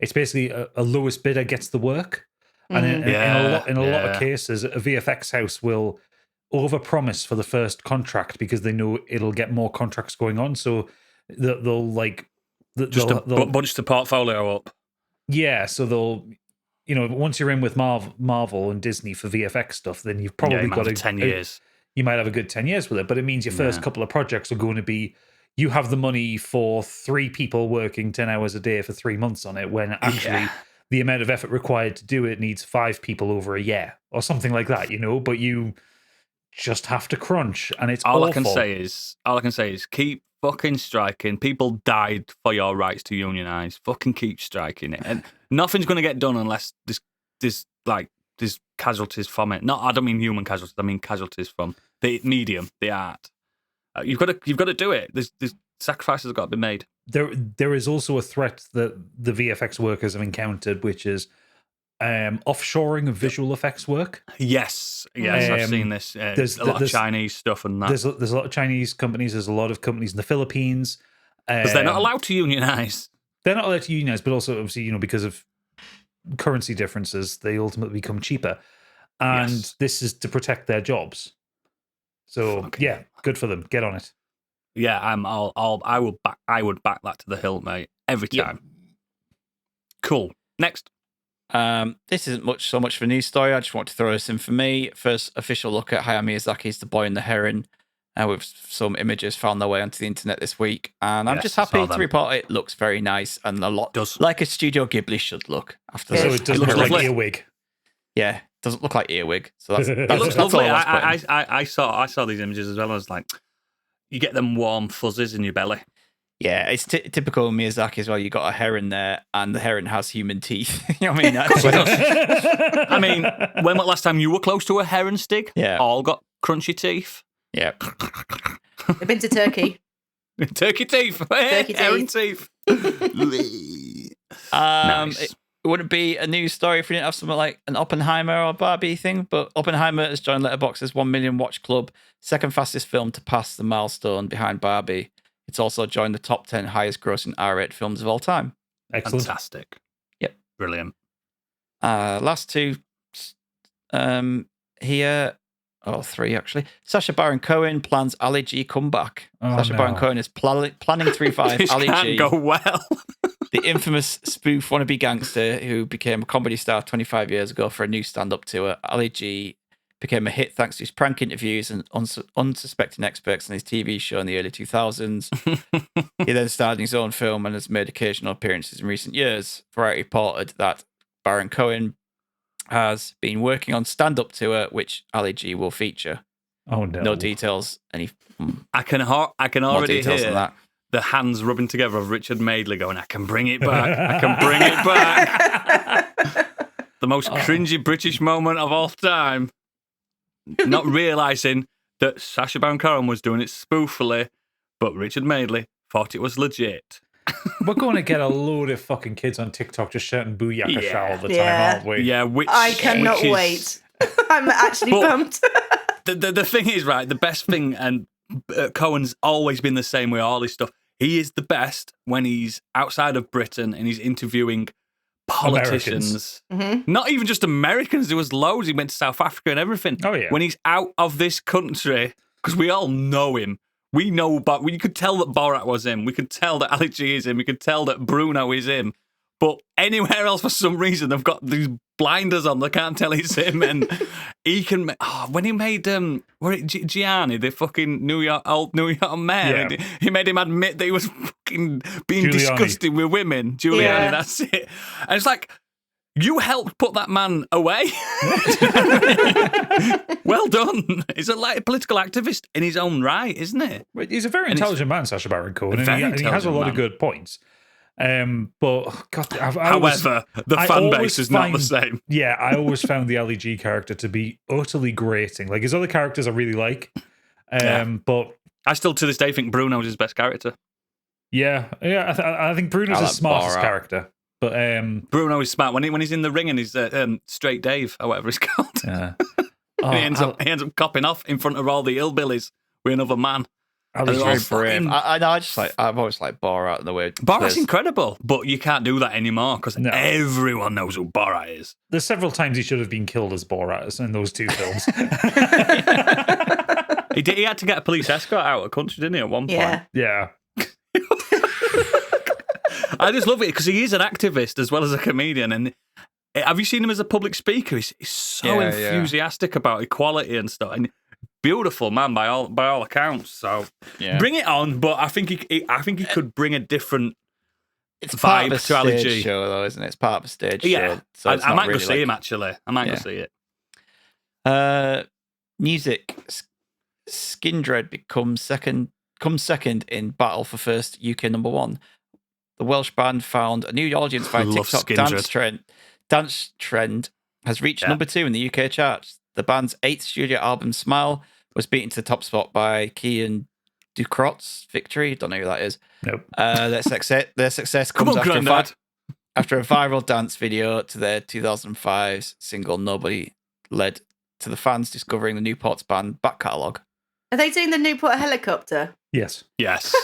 it's basically a lowest bidder gets the work, and in a lot of cases, a VFX house will overpromise for the first contract because they know it'll get more contracts going on. So they'll bunch the portfolio up. Yeah, so they'll, once you're in with Marvel and Disney for VFX stuff, then you've probably got 10 years. You might have a good 10 years with it, but it means your first couple of projects are going to be, you have the money for 3 people working 10 hours a day for 3 months on it, when actually the amount of effort required to do it needs 5 people over a year or something like that, but you just have to crunch, and it's all awful. All I can say is keep fucking striking. People died for your rights to unionize. Fucking keep striking it, and nothing's going to get done unless there's casualties from it. I don't mean human casualties. I mean casualties from the medium, the art. You've got to do it. There's sacrifices have got to be made. There is also a threat that the VFX workers have encountered, which is offshoring of visual effects work. Yes, I've seen this. There's a lot of Chinese stuff and that. There's a lot of Chinese companies. There's a lot of companies in the Philippines. Because they're not allowed to unionize. They're not allowed to unionize, but also obviously, because of currency differences, they ultimately become cheaper. And this is to protect their jobs. So good for them. Get on it. Yeah, I would back that to the hilt, mate. Every time. Cool. Next. This isn't so much of a news story. I just want to throw this in for me. First official look at Hayao Miyazaki's The Boy and the Heron, with some images found their way onto the internet this week. And I'm just happy to report it looks very nice and a lot like a Studio Ghibli should look. After so it doesn't look like Earwig. Yeah, it doesn't look like Earwig. So that's it looks lovely. I saw these images as well. I was like, you get them warm fuzzies in your belly. Yeah, it's typical Miyazaki as well. You got a heron there, and the heron has human teeth. You know what I mean? I mean, when was the last time you were close to a heron, Stig? Yeah. All got crunchy teeth. Yeah. I've been to Turkey. Turkey teeth. Heron teeth. Nice. It wouldn't be a news story if we didn't have something like an Oppenheimer or Barbie thing, but Oppenheimer has joined Letterboxd's 1 million watch club, second fastest film to pass the milestone behind Barbie. It's also joined the top 10 highest grossing R-rated films of all time. Excellent. Fantastic. Yep. Brilliant. Last two here. Oh, 3 actually. Sacha Baron Cohen plans Ali G comeback. Sacha Baron Cohen is planning to revive This Ali can't G. go well. The infamous spoof wannabe gangster who became a comedy star 25 years ago for a new stand-up tour, Ali G, became a hit thanks to his prank interviews and unsuspecting experts on his TV show in the early 2000s. He then starred in his own film and has made occasional appearances in recent years. Variety reported that Baron Cohen has been working on stand-up tour, which Ali G will feature. Oh no! No details. I can already details on hear that. the hands rubbing together of Richard Madeley going, I can bring it back. I can bring it back. The most cringy British moment of all time. Not realising that Sacha Baron Cohen was doing it spoofily, but Richard Madeley thought it was legit. We're going to get a load of fucking kids on TikTok just shouting booyaka Yeah. all the time, Yeah. aren't we? Yeah, I cannot wait. I'm actually pumped. The thing is, right, the best thing, and Cohen's always been the same with all this stuff, he is the best when he's outside of Britain and he's interviewing politicians. Not even just Americans, there was loads. He went to South Africa and everything. Oh, yeah. When he's out of this country, because we all know him. We know, but we could tell that Borat was him. We could tell that Ali G is him. We could tell that Bruno is him. But anywhere else, for some reason, they've got these blinders on. They can't tell it's him. And he can. When he made Gianni, the fucking old New York mayor, Yeah. he made him admit that he was fucking being Giuliani. disgusting with women. Giuliani, Yeah. that's it. And it's like, you helped put that man away. Well done. He's a political activist in his own right, isn't it? He's a very intelligent man, Sacha Baron Cohen, and Very he has a intelligent lot man. of good points. But God, However, the I fan always base is not the find- same. Yeah, I always found the Ali G character to be utterly grating. Like his other characters, I really like. But I still, to this day, think Bruno's his best character. yeah, I think Bruno's I his like smartest Borat. character. But Bruno is smart when he's in the ring and he's Straight Dave or whatever he's called. oh, he ends up copping off in front of all the hillbillies with another man. Ali They're Very all G's brave. fucking- I've always liked Borat and the way. Borat's plays. incredible, but you can't do that anymore because No. everyone knows who Borat is. There's several times he should have been killed as Borat in those two films. He had to get a police escort out of the country, didn't he? At one point. Yeah. Yeah. I just love it because he is an activist as well as a comedian. And have you seen him as a public speaker? He's so Yeah, enthusiastic about equality and stuff. And beautiful man by all accounts. So Yeah. bring it on. But I think he could bring a different It's part of vibe a to Ali stage G. show, though, isn't it? It's part of a stage Yeah, show. So it's I not might really go see like- him actually. I might Yeah. go see it. Music. Skindred comes second in battle for first UK #1. The Welsh band found a new audience via Love TikTok Skindred. dance trend has reached Yeah. #2 in the UK charts. The band's 8th studio album, Smile, was beaten to the top spot by Kian Ducrot's Victory. Don't know who that is. Nope. Their success Come comes on, Grandad. after a viral dance video to their 2005 single Nobody led to the fans discovering the Newport's band back catalogue. Are they doing the Newport helicopter? Yes. Yes.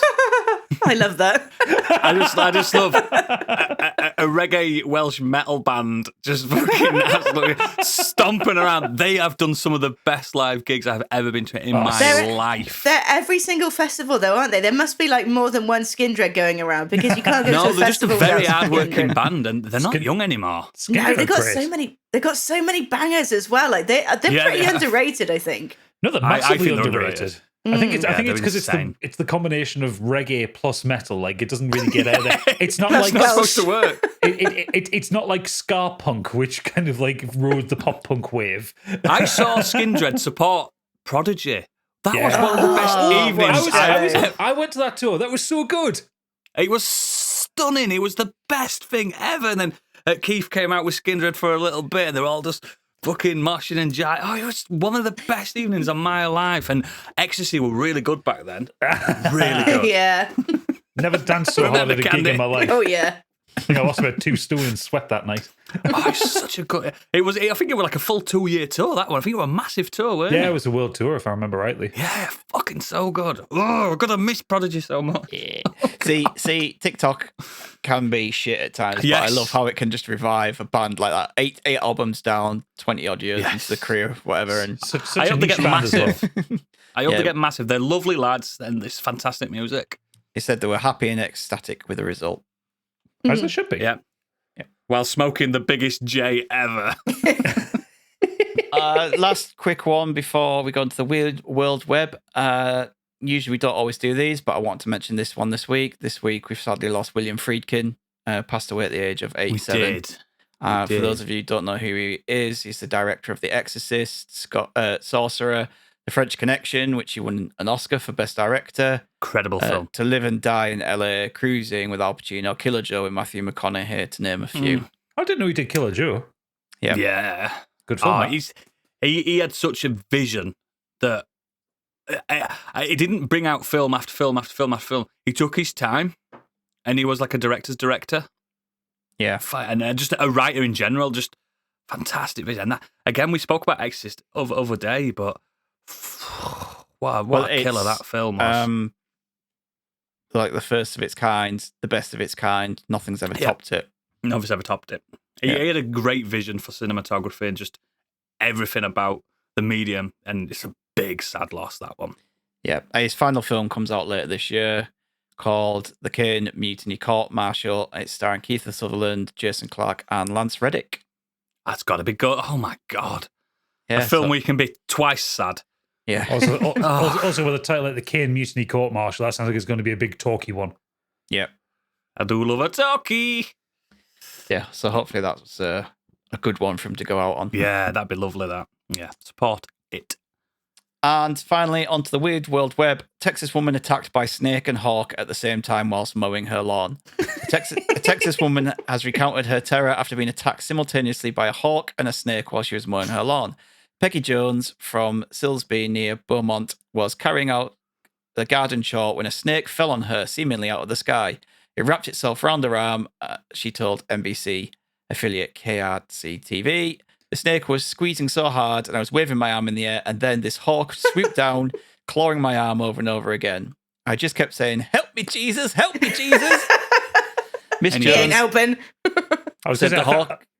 I love that. I just love a reggae Welsh metal band just fucking absolutely stomping around. They have done some of the best live gigs I've ever been to in my They're- life. They're every single festival, though, aren't they? There must be like more than one Skindred going around because you can't go to No, a they're just a festival very without hard-working Skindred. band, and they're not young anymore. No, they got Great. so many. They got so many bangers as well. Like they're Yeah, pretty yeah. underrated, I think. No, they're I massively think they're underrated. underrated. I think it's Yeah, it's they're because insane. it's the combination of reggae plus metal. Like it doesn't really get out there. It's not That's like not supposed to work. it's not like ska punk, which kind of like rode the pop punk wave. I saw Skindred support Prodigy. That was Yeah. one of the best evenings. I went to that tour. That was so good. It was stunning. It was the best thing ever. And then Keith came out with Skindred for a little bit, and they're all just fucking moshing and jiving. Oh, it was one of the best evenings of my life. And Ecstasy were really good back then. Really good. Yeah. Never danced so hard Remember at a gig Candy? in my life. Oh yeah. I think I lost about 2 stone in sweat that night. Oh, it's such a good. I think it was like a full 2-year tour. That one. I think it was a massive tour, weren't Yeah, it? it was a world tour, if I remember rightly. Yeah, fucking so good. Oh, I've got to miss Prodigy so much. Yeah. see, TikTok can be shit at times, Yes. but I love how it can just revive a band like that. Eight albums down, 20 odd years into the career, whatever. And Such I a hope they niche get band as well. massive. I hope Yeah. they get massive. They're lovely lads, and it's fantastic music. he said they were happy and ecstatic with the result. As it should be. Yeah. While smoking the biggest J ever. Last quick one before we go into the Weird World Web. Usually we don't always do these, but I want to mention this one this week. This week we've sadly lost William Friedkin, passed away at the age of 87. We did. For those of you who don't know who he is, he's the director of The Exorcist, Sorcerer, The French Connection, which he won an Oscar for Best Director. Incredible film. To Live and Die in LA, Cruising with Al Pacino, Killer Joe with Matthew McConaughey, to name a few. I didn't know he did Killer Joe. Yeah. Good film. He had such a vision that he didn't bring out film after film after film after film. He took his time, and he was like a director's director. Yeah. And just a writer in general, just fantastic vision. And that, again, we spoke about Exorcist other day, but what a killer that film was. Like the first of its kind, the best of its kind. Nothing's ever topped it. Nobody's ever topped it. He had a great vision for cinematography and just everything about the medium, and it's a big, sad loss, that one. Yeah. His final film comes out later this year, called The Kane Mutiny Court Martial. It's starring Keith Sutherland, Jason Clarke, and Lance Reddick. That's got to be good. Oh my God. Yeah, a film where you can be twice sad. Yeah. Also with a title like The Kane Mutiny Court Martial, that sounds like it's going to be a big talky one. Yeah. I do love a talkie. Yeah, so hopefully that's a good one for him to go out on. Yeah, that'd be lovely, that. Yeah, support it. And finally, onto the Weird World Web. Texas woman attacked by snake and hawk at the same time whilst mowing her lawn. A Texas woman has recounted her terror after being attacked simultaneously by a hawk and a snake while she was mowing her lawn. Peggy Jones from Silsbee near Beaumont was carrying out the garden chore when a snake fell on her, seemingly out of the sky. It wrapped itself round her arm, she told NBC affiliate KRC TV. The snake was squeezing so hard and I was waving my arm in the air, and then this hawk swooped down, clawing my arm over and over again. I just kept saying, "Help me, Jesus! Help me, Jesus!" Miss He ain't Jones helping.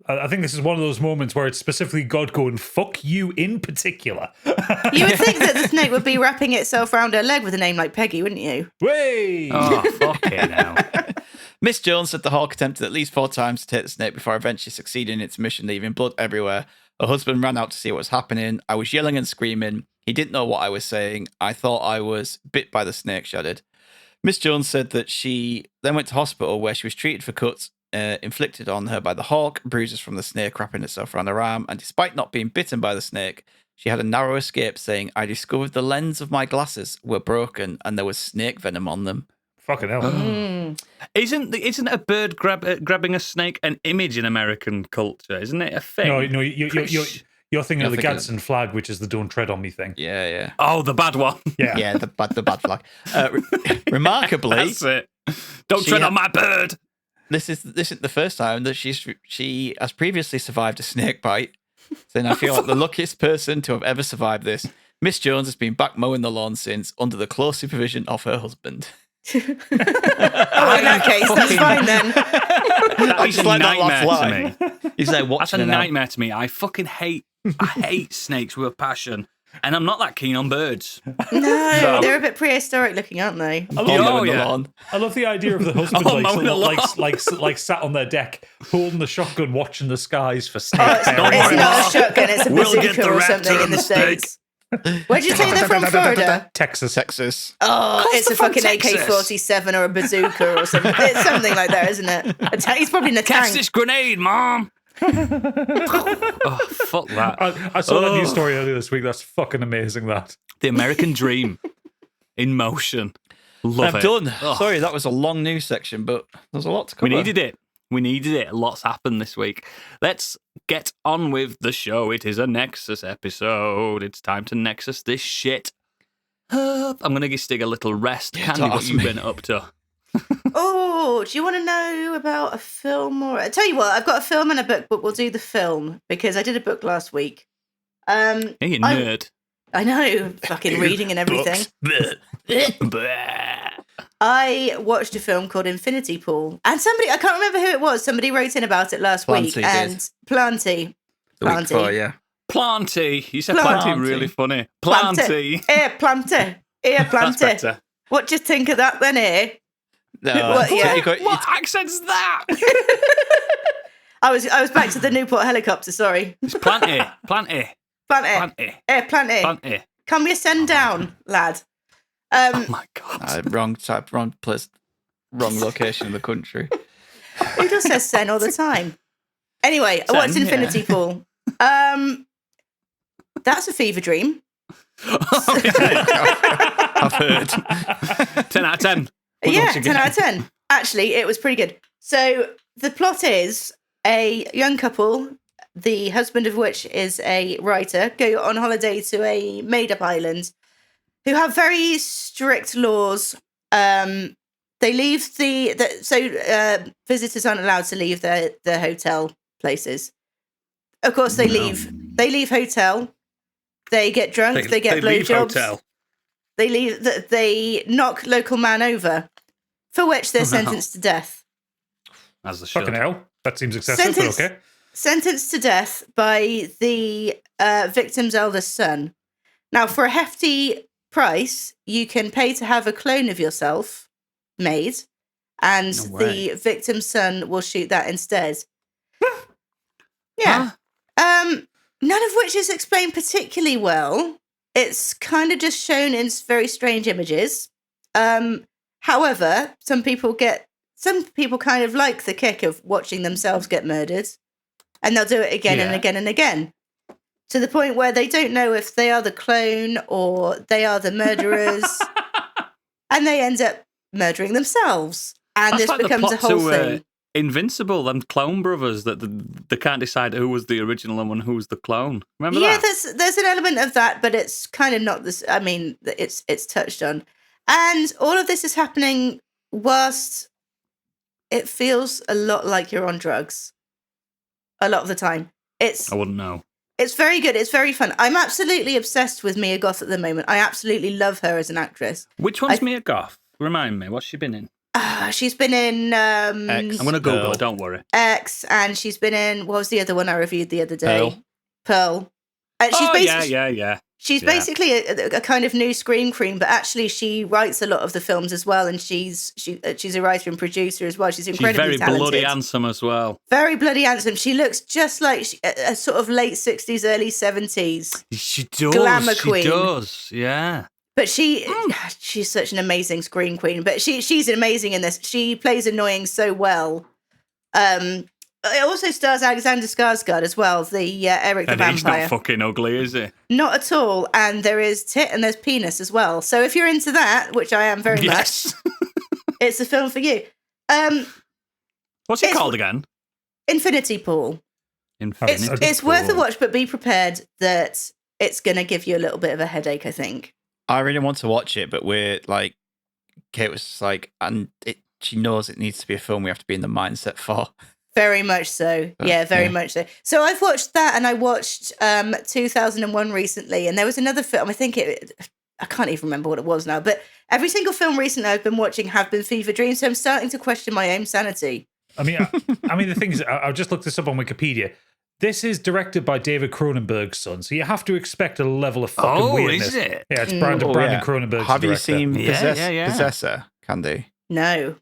I think this is one of those moments where it's specifically God going, "Fuck you" in particular. You would think that the snake would be wrapping itself around her leg with a name like Peggy, wouldn't you? Way! Oh, fuck it now. Miss Jones said the hawk attempted at least 4 times to take the snake before eventually succeeding in its mission, leaving blood everywhere. Her husband ran out to see what was happening. I was yelling and screaming. He didn't know what I was saying. I thought I was bit by the snake, she added. Miss Jones said that she then went to hospital where she was treated for cuts inflicted on her by the hawk, bruises from the snake wrapping itself around her arm, and despite not being bitten by the snake, she had a narrow escape, saying, "I discovered the lens of my glasses were broken and there was snake venom on them." Fucking hell. Isn't a bird grabbing a snake an image in American culture? Isn't it a thing? No, you're thinking of the Gadsden flag, which is the "Don't Tread on Me" thing. Yeah. Oh, the bad one. Yeah, Yeah, the bad flag. Remarkably, That's it. Don't tread on my bird. this isn't the first time that she has previously survived a snake bite. Saying, "I feel like the luckiest person to have ever survived this." Miss Jones has been back mowing the lawn since, under the close supervision of her husband. Oh, in that case, that's fine then. That's a like that nightmare last to line. me. He's there That's watching a her now. nightmare to me. I fucking hate snakes with a passion. And I'm not that keen on birds. No, they're a bit prehistoric looking, aren't they? All Oh, mowing the yeah. lawn. I love the idea of the husband mowing the lawn. like sat on their deck, holding the shotgun, watching the skies for Oh, snakes. it's not a shotgun, it's a We'll get bazooka the or raptor something in and the the steak. States. Where'd you say they're from, Florida? Texas. Oh, it's a fucking Texas. AK-47 or a bazooka or something. It's something like that, isn't it? He's probably in a Catch tank. this grenade, Mom. Oh, fuck that. I saw that news story earlier this week. That's fucking amazing. That. The American dream in motion. Love I'm it. done. Oh. Sorry, that was a long news section, but there's a lot to cover. We needed it. Lots happened this week. Let's get on with the show. It is a Nexus episode. It's time to Nexus this shit. I'm going to give Stig a little rest. Candy, what ask you me. been up to? Oh, do you want to know about a film or... I tell you what, I've got a film and a book, but we'll do the film because I did a book last week. Hey, you nerd. I know, fucking reading and everything. Bleh. I watched a film called Infinity Pool, and somebody, I can't remember who it was, somebody wrote in about it last week, Planty and did. Planty. The week before, yeah. Planty. You said Planty. Planty really funny. Planty. Here, Planty. Here, That's Planty. better. What do you think of that then, eh? No, What- yeah. What accent's that? I was back to the Newport helicopter. Sorry, It's plenty. plant Plenty. it. Come you send down, lad. Oh my God. wrong type, wrong place, wrong location in the country. Who just says sen all the time? Anyway, what's Sen, Infinity Pool? That's a fever dream. I've heard. 10 out of 10. Once Yeah, again. 10 out of 10. Actually, it was pretty good. So the plot is a young couple, the husband of which is a writer, go on holiday to a made-up island who have very strict laws. They leave visitors aren't allowed to leave their hotel places. Of course, they leave. They leave hotel. They get drunk. They get leave blowjobs. hotel. They leave. They knock local man over, for which they're sentenced to death. As the should. Fucking hell. That seems excessive, but okay. Sentenced to death by the victim's eldest son. Now, for a hefty price, you can pay to have a clone of yourself made, and No way. the victim's son will shoot that instead. Yeah. None of which is explained particularly well. It's kind of just shown in very strange images. However, some people kind of like the kick of watching themselves get murdered, and they'll do it again and again and again, to the point where they don't know if they are the clone or they are the murderers, and they end up murdering themselves. And That's this like the becomes a plot whole to, thing. Invincible, them clone brothers that they can't decide who was the original and who was the clone. Remember Yeah, that? there's an element of that, but it's kind of not this. I mean, it's touched on, and all of this is happening whilst it feels a lot like you're on drugs. A lot of the time, I wouldn't know. it's very good. It's very fun. I'm absolutely obsessed with Mia Goth at the moment. I absolutely love her as an actress. Which one's Mia Goth? Remind me, what's she been in? She's been in X. I'm going to Google Pearl. it, don't worry. X, and she's been in, what was the other one I reviewed the other day? Pearl. She's Yeah. She's Yeah. basically a kind of new scream queen, but actually she writes a lot of the films as well, and she's a writer and producer as well. She's She's incredibly very talented. bloody handsome as well. Very bloody handsome. She looks just like a sort of late 60s, early 70s. She does. Glamour she queen. does, yeah. But she's such an amazing scream queen. But she's amazing in this. She plays annoying so well. It also stars Alexander Skarsgård as well, the Eric the And he's Vampire. not fucking ugly, is he? Not at all. And there is tit and there's penis as well. So if you're into that, which I am very Yes. much, it's a film for you. What's it It's- called again? Infinity Pool. Infinity It's worth a Pool. watch, but be prepared that it's going to give you a little bit of a headache, I think. I really want to watch it, but we're like, Kate was just like, she knows it needs to be a film we have to be in the mindset for. Very much so. Yeah, very yeah. much so. So I've watched that, and I watched 2001 recently, and there was another film. I can't even remember what it was now, but every single film recently I've been watching have been fever dreams, so I'm starting to question my own sanity. I mean, the thing is, I've just looked this up on Wikipedia. This is directed by David Cronenberg's son, so you have to expect a level of fucking weirdness. Is it? Yeah, it's Brandon Cronenberg's Have you director. seen Yeah. Possessor, Candy? No.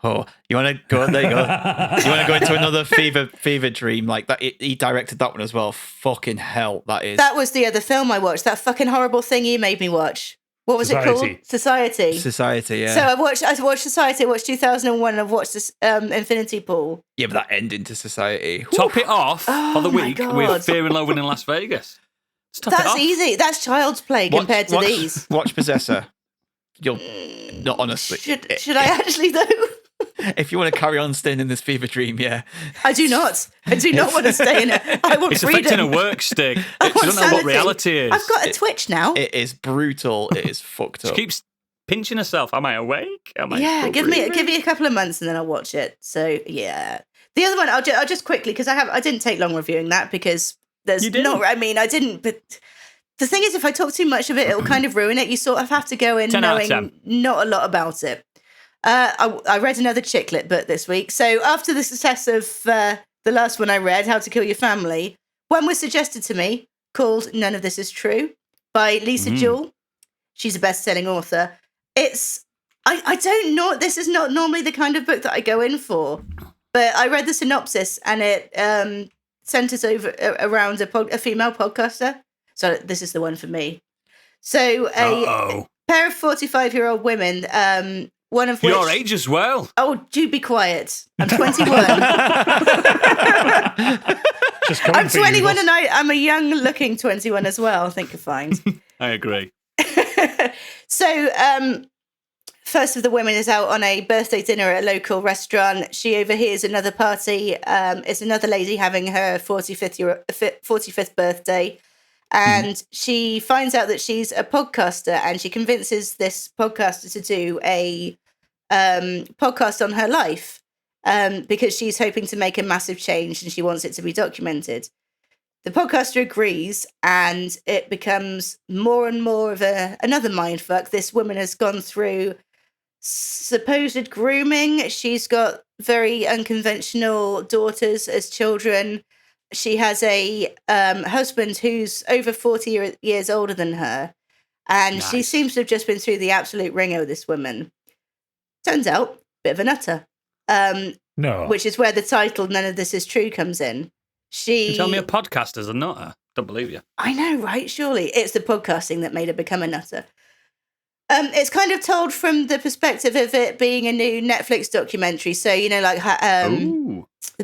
Oh, you want to go? There you go. You want to go into another fever dream like that? He directed that one as well. Fucking hell, that is. That was the other film I watched. That fucking horrible thing you made me watch. What was it called? Society. Society, yeah. So I watched Society. I watched 2001. And I've watched this Infinity Pool. Yeah, but that ending to Society. Top it off for the Oh my week God. with Fear and Loathing in Las Vegas. Just top it That's off. easy. That's child's play compared to these. Watch Possessor. You'll not honestly. Should I actually though? If you want to carry on staying in this fever dream, yeah. I do not. I do not want to stay in it. I want It's affecting freedom. a work stick. I She want doesn't know what sanity. reality is. I've got a Twitch now. It is brutal. It is fucked She up. keeps pinching herself. Am I awake? Am I Yeah, still give me breathing? a couple of months and then I'll watch it. So yeah, the other one I'll just quickly because I didn't take long reviewing that because there's You didn't? I mean I didn't, but the thing is if I talk too much of it, it'll kind of ruin it. You sort of have to go in 10 out of knowing 10. not a lot about it. I read another chick lit book this week. So after the success of the last one I read, How to Kill Your Family, one was suggested to me called None of This Is True by Lisa Jewell. She's a best-selling author. It's I don't know. This is not normally the kind of book that I go in for, but I read the synopsis and it centers around a female podcaster. So this is the one for me. So a pair of 45-year-old women, one of which... Your age as well. Oh, do be quiet. I'm 21. I'm 21 and I'm a young-looking 21 as well. I think you'll find. I agree. So, first of the women is out on a birthday dinner at a local restaurant. She overhears another party. It's another lady having her 45th birthday. And she finds out that she's a podcaster, and she convinces this podcaster to do a podcast on her life because she's hoping to make a massive change and she wants it to be documented. The podcaster agrees, and it becomes more and more of another mindfuck. This woman has gone through supposed grooming. She's got very unconventional daughters as children. She has a husband who's over 40 years older than her, and she seems to have just been through the absolute ringer with this woman. Turns out, bit of a nutter. No. Which is where the title "None of This Is True" comes in. You tell me a podcaster's a nutter. Don't believe you. I know, right? Surely it's the podcasting that made her become a nutter. It's kind of told from the perspective of it being a new Netflix documentary. So, you know, like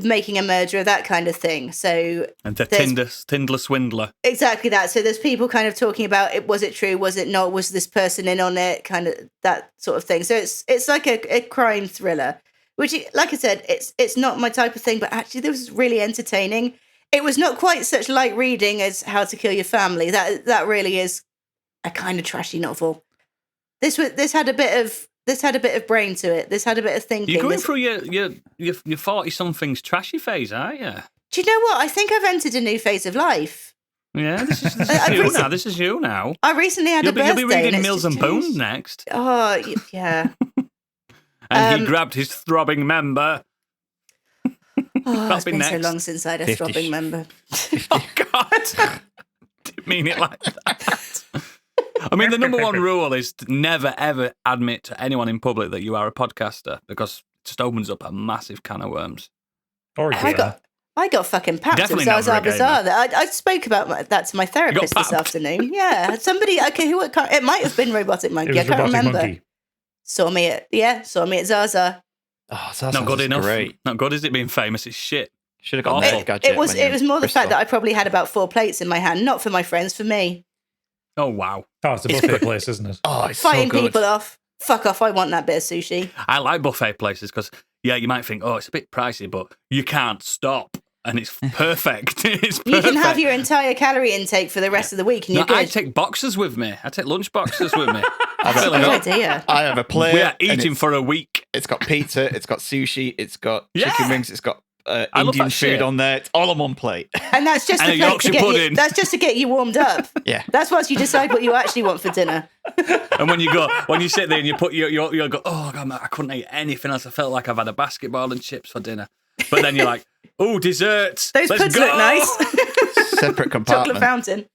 Making a Murderer, that kind of thing. So, and the Tinder swindler. Exactly that. So there's people kind of talking about it. Was it true? Was it not? Was this person in on it? Kind of that sort of thing. So it's like a crime thriller, which, like I said, it's not my type of thing. But actually, this was really entertaining. It was not quite such light reading as How to Kill Your Family. That really is a kind of trashy novel. This had a bit of brain to it. This had a bit of thinking. You're going through your 40-somethings trashy phase, aren't you? Do you know what? I think I've entered a new phase of life. Yeah, this is you now. I recently had a birthday. You'll be reading Mills and Bones next. Oh, yeah. And he grabbed his throbbing member. Oh, it's been next. So long since I had a throbbing member. Oh, God. Didn't mean it like that. I mean, the number one rule is to never, ever admit to anyone in public that you are a podcaster, because it just opens up a massive can of worms. Or I got fucking papped. It was bizarre. I spoke about that to my therapist this afternoon. Yeah, somebody. Okay, it might have been Robotic Monkey. I can't remember. Monkey. Saw me at Zaza. Oh, Zaza not good enough. Great. Not good, is it? Being famous is shit. Should have got a gadget. It was more the fact that I probably had about 4 plates in my hand, not for my friends, for me. Oh, wow. Oh, it's a buffet place, isn't it? Oh, it's fighting so good. people off. Fuck off, I want that bit of sushi. I like buffet places because, yeah, you might think, oh, it's a bit pricey, but you can't stop. And it's perfect. It's perfect. You can have your entire calorie intake for the rest of the week and you're good. I take boxes with me. I take lunch boxes with me. I have a plate. We are eating for a week. It's got pizza, it's got sushi, it's got chicken wings, it's got Indian food on there. It's all on one plate. And that's just that's just to get you warmed up. Yeah. That's once you decide what you actually want for dinner. And when you sit there and you put you go, oh God, man, I couldn't eat anything else. I felt like I've had a basketball and chips for dinner. But then you're like, oh, desserts. Those puds look nice. Separate compartment. Chocolate fountain.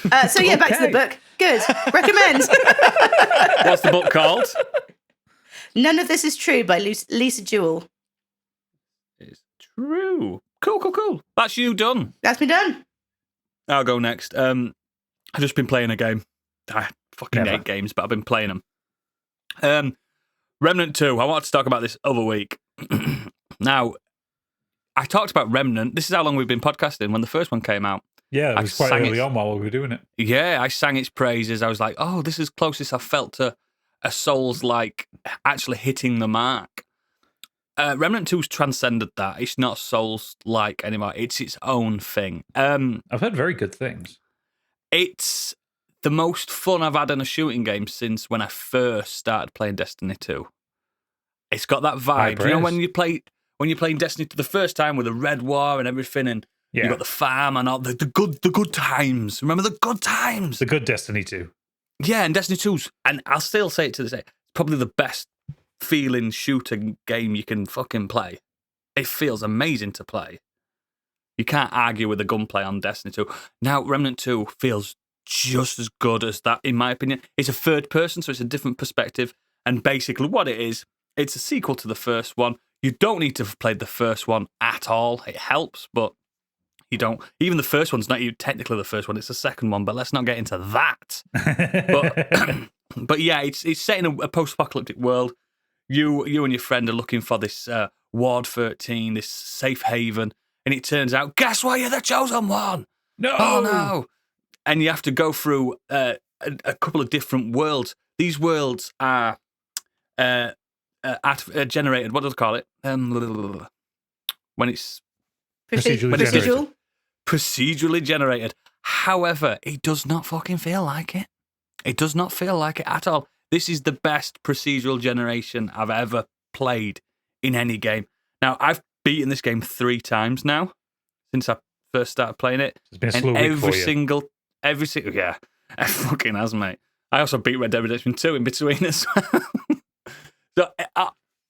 Back to the book. Good. Recommend. What's the book called? None of This Is True by Lisa Jewell. It's true. Cool. That's you done. That's me done. I'll go next. I've just been playing a game. I fucking hate games, but I've been playing them. Remnant 2. I wanted to talk about this other week. Now, I talked about Remnant. This is how long we've been podcasting when the first one came out. Yeah, it was quite early on while we were doing it. Yeah, I sang its praises. I was like, oh, this is closest I've felt to a Souls-like actually hitting the mark. Remnant 2's transcended that. It's not Souls-like anymore. It's its own thing. I've heard very good things. It's the most fun I've had in a shooting game since when I first started playing Destiny 2. It's got that vibe. You know, when you're playing Destiny 2 the first time with the Red War and everything, and you got the farm and all the good times. Remember the good times? The good Destiny 2. Yeah, and Destiny 2's, and I'll still say it to this day, it's probably the best feeling shooter game you can fucking play. It feels amazing to play. You can't argue with the gunplay on Destiny 2. Now, Remnant 2 feels just as good as that, in my opinion. It's a third person, so it's a different perspective. And basically what it is, it's a sequel to the first one. You don't need to have played the first one at all. It helps, but you don't. Even the first one's not even technically the first one. It's the second one, but let's not get into that. But yeah, it's set in a post-apocalyptic world. You and your friend are looking for this Ward 13, this safe haven, and it turns out, guess what? You're the chosen one. No. Oh no! And you have to go through a couple of different worlds. These worlds are generated. What do they call it? When it's Procedural. procedurally generated. However, it does not fucking feel like it. It does not feel like it at all. This is the best procedural generation I've ever played in any game. Now, I've beaten this game 3 times now since I first started playing it. It's been a slow week for you. Every single, yeah, it fucking has, mate. I also beat Red Dead Redemption 2 in between as well. So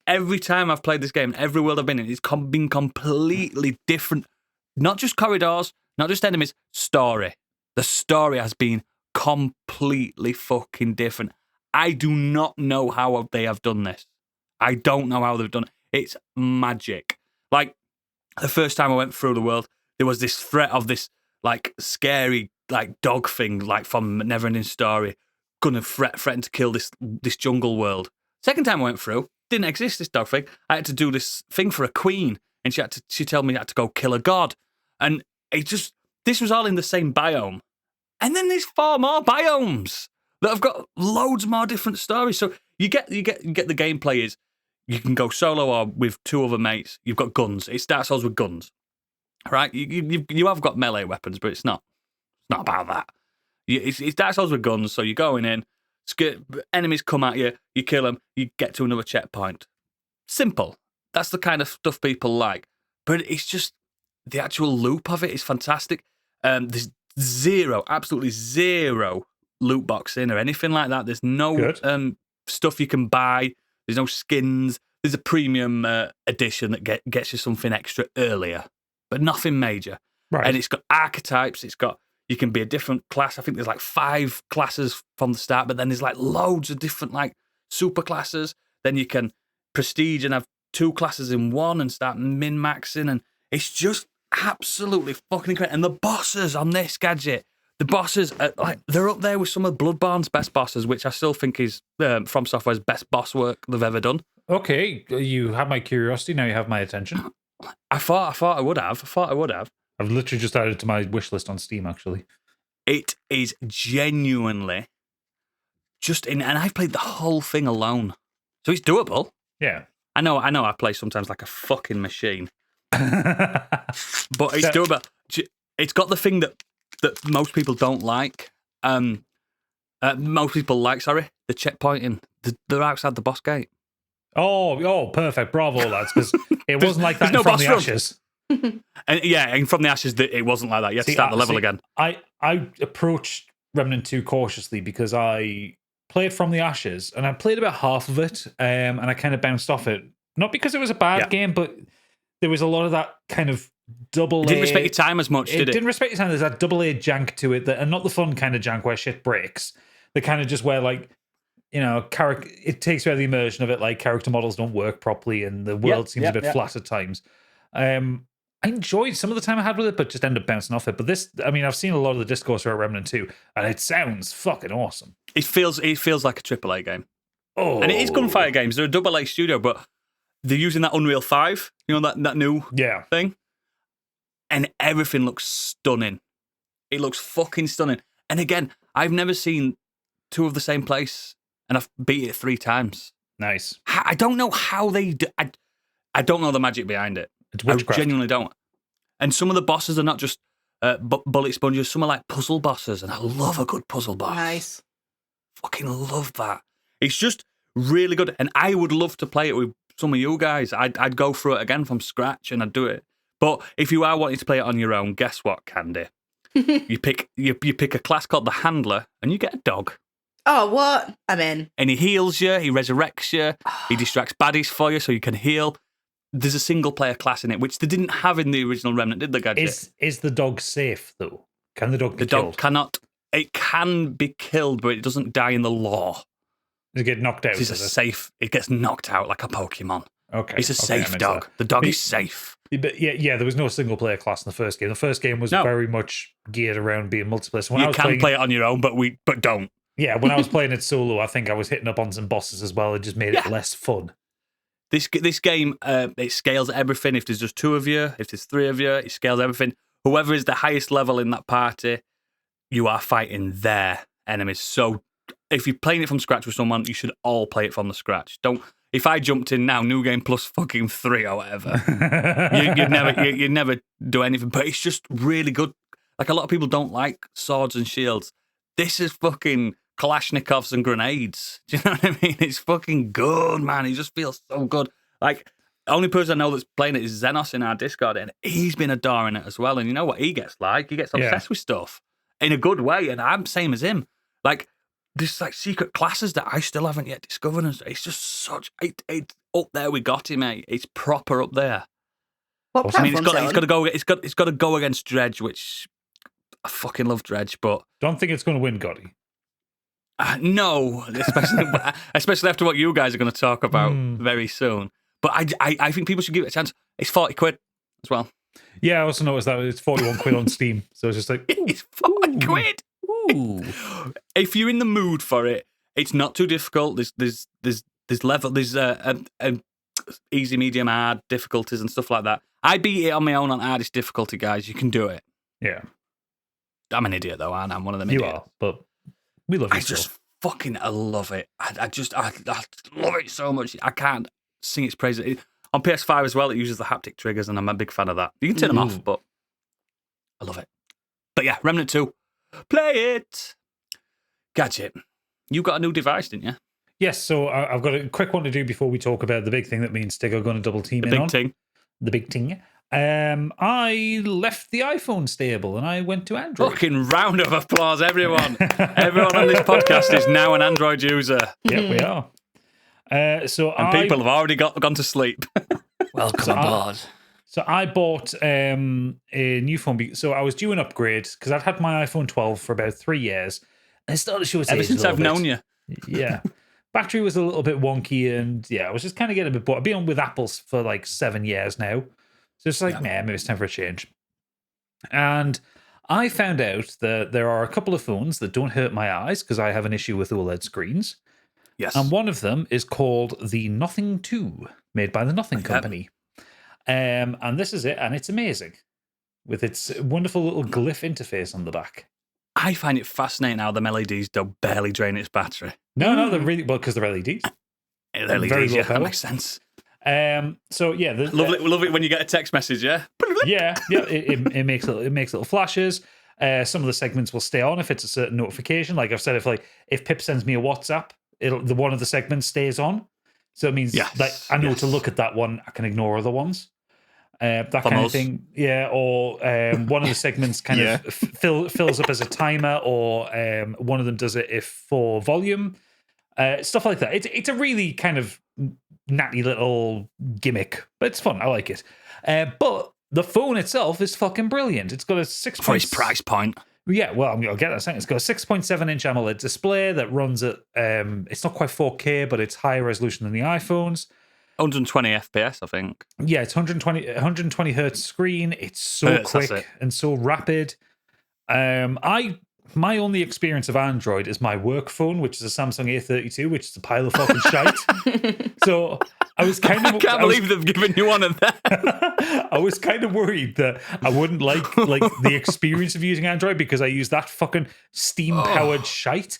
every time I've played this game, every world I've been in, it's been completely different. Not just corridors, not just enemies, story. The story has been completely fucking different. I do not know how they have done this. I don't know how they've done it. It's magic. Like, the first time I went through the world, there was this threat of this, like, scary, like, dog thing, like, from Neverending Story, gonna threaten to kill this jungle world. Second time I went through, didn't exist, this dog thing. I had to do this thing for a queen, and she told me I had to go kill a god. And this was all in the same biome. And then there's 4 more biomes that have got loads more different stories. So you get the gameplay is you can go solo or with 2 other mates. You've got guns. It starts off with guns, right? You have got melee weapons, but it's not about that. It starts off with guns. So you're going in, enemies come at you, you kill them, you get to another checkpoint. Simple. That's the kind of stuff people like. But it's just the actual loop of it is fantastic. There's absolutely zero loot boxing or anything like that. There's no stuff you can buy. There's no skins. There's a premium edition that gets you something extra earlier, but nothing major. Right. And it's got archetypes. You can be a different class. I think there's like 5 classes from the start, but then there's like loads of different like super classes. Then you can prestige and have 2 classes in one and start min-maxing. And it's just absolutely fucking incredible. And the bosses on this gadget, the bosses are like, they're up there with some of Bloodborne's best bosses, which I still think is From Software's best boss work they've ever done. Okay, you have my curiosity, now you have my attention. I thought I would have. I've literally just added it to my wish list on Steam, actually. It is genuinely and I've played the whole thing alone. So it's doable. Yeah. I know I play sometimes like a fucking machine. But it's doable. It's got the thing that most people don't like. Most people like, the checkpointing. They're outside the boss gate. Oh, perfect. Bravo, lads. Because it wasn't like that in From the Ashes. And From the Ashes, it wasn't like that. You had to start the level again. I approached Remnant 2 cautiously because I played From the Ashes, and I played about half of it, and I kind of bounced off it. Not because it was a bad game, but there was a lot of that kind of double. It didn't respect your time as much, did it? It didn't respect your time. There's that double A jank to it, and not the fun kind of jank where shit breaks. The kind of just where, like, it takes away the immersion of it, like character models don't work properly, and the world seems a bit flat at times. I enjoyed some of the time I had with it, but just ended up bouncing off it. But this, I mean, I've seen a lot of the discourse about Remnant 2, and it sounds fucking awesome. It feels like a AAA game. Oh, and it is Gunfire Games. They're a AA studio, but they're using that Unreal 5, that new thing. And everything looks stunning. It looks fucking stunning. And again, I've never seen 2 of the same place, and I've beat it 3 times. Nice. I don't know how they do. I don't know the magic behind it. It's witchcraft. I genuinely don't. And some of the bosses are not just bullet sponges. Some are like puzzle bosses, and I love a good puzzle boss. Nice. Fucking love that. It's just really good, and I would love to play it with some of you guys. I'd go through it again from scratch, and I'd do it. But if you are wanting to play it on your own, guess what, Candy? you pick a class called the Handler, and you get a dog. Oh, what? I'm in. And he heals you, he resurrects you, he distracts baddies for you so you can heal. There's a single-player class in it, which they didn't have in the original Remnant, did they, Gadget? Is the dog safe, though? Can the dog be killed? The dog cannot. It can be killed, but it doesn't die in the lore. Does it get knocked out? It's a safe. It gets knocked out like a Pokemon. Okay. It's a safe dog. The dog is safe. But yeah, there was no single player class in the first game. The first game was very much geared around being multiplayer. So when you can play it on your own, but don't. Yeah, when I was playing it solo, I think I was hitting up on some bosses as well. It just made it less fun. This game, it scales everything. If there's just 2 of you, if there's 3 of you, it scales everything. Whoever is the highest level in that party, you are fighting their enemies. So if you're playing it from scratch with someone, you should all play it from the scratch. Don't. If I jumped in now, new game plus fucking 3 or whatever, you'd never do anything. But it's just really good. Like, a lot of people don't like swords and shields. This is fucking Kalashnikovs and grenades. Do you know what I mean? It's fucking good, man. It just feels so good. Like, the only person I know that's playing it is Xenos in our Discord, and he's been adoring it as well. And you know what he gets like? He gets obsessed with stuff in a good way, and I'm same as him. Like, there's like secret classes that I still haven't yet discovered. And it's just such it's up there with Gotti, mate. It's proper up there. What platform? It's got to go against Dredge, which I fucking love Dredge, but don't think it's going to win Gotti. No, especially after what you guys are going to talk about very soon. But I think people should give it a chance. It's 40 quid as well. Yeah, I also noticed that it's 41 quid on Steam. So it's just like, it's 40 quid. Ooh. If you're in the mood for it, it's not too difficult. There's easy, medium, hard difficulties and stuff like that. I beat it on my own on hardest difficulty, guys. You can do it. Yeah. I'm an idiot though, aren't I? I'm one of them you idiots. Are, but we love you. I love it. I love it so much. I can't sing its praises. On PS5 as well, it uses the haptic triggers, and I'm a big fan of that. You can turn them off, but I love it. But yeah, Remnant 2. Play it. Gadget. You got a new device, didn't you? Yes, so I've got a quick one to do before we talk about the big thing that me and Stig are going to double team in on. The big thing. I left the iPhone stable and I went to Android. Fucking round of applause, everyone. Everyone on this podcast is now an Android user. Yeah, we are. People have already gone to sleep. Welcome aboard. So I bought a new phone. So I was due an upgrade because I've had my iPhone 12 for about 3 years. And it started to show its age ever since I've known you. Yeah. Battery was a little bit wonky, and yeah, I was just kind of getting a bit bored. I've been on with Apples for like 7 years now. So it's like, maybe it's time for a change. And I found out that there are a couple of phones that don't hurt my eyes because I have an issue with OLED screens. Yes. And one of them is called the Nothing 2, made by the Nothing Company. And this is it, and it's amazing with its wonderful little glyph interface on the back. I find it fascinating how them LEDs don't barely drain its battery. No, they're really well because they're LEDs. They're LEDs, yeah, that makes sense. So yeah, love it when you get a text message, yeah. yeah. It makes little flashes. Some of the segments will stay on if it's a certain notification. Like I've said, if Pip sends me a WhatsApp, the one of the segments stays on. So it means I know to look at that one. I can ignore other ones. That kind of thing, yeah. Or one of the segments kind of fills up as a timer, or one of them does it if for volume, stuff like that. It's a really kind of natty little gimmick, but it's fun. I like it. But the phone itself is fucking brilliant. It's got a 6. For its price point. Yeah, well, I'll get that second. It's got a 6.7-inch AMOLED display that runs at it's not quite 4K, but it's higher resolution than the iPhones. 120 FPS, I think. Yeah, it's 120 hertz screen. It's so quick and so rapid. My only experience of Android is my work phone, which is a Samsung A32, which is a pile of fucking shite. So I was kind of... I can't believe they've given you one of that. I was kind of worried that I wouldn't like the experience of using Android because I use that fucking steam-powered shite.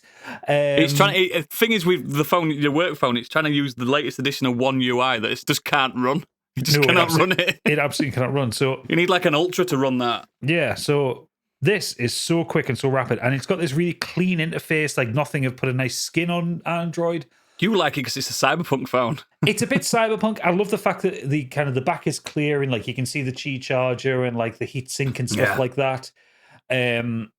It's trying. The thing is with the phone, your work phone, it's trying to use the latest edition of One UI that it just can't run. You just cannot run it. It absolutely cannot run. So you need like an Ultra to run that. Yeah, so... This is so quick and so rapid, and it's got this really clean interface, like nothing have put a nice skin on Android. You like it because it's a cyberpunk phone. It's a bit cyberpunk. I love the fact that the back is clear and like you can see the Qi charger and like the heat sink and stuff like that. The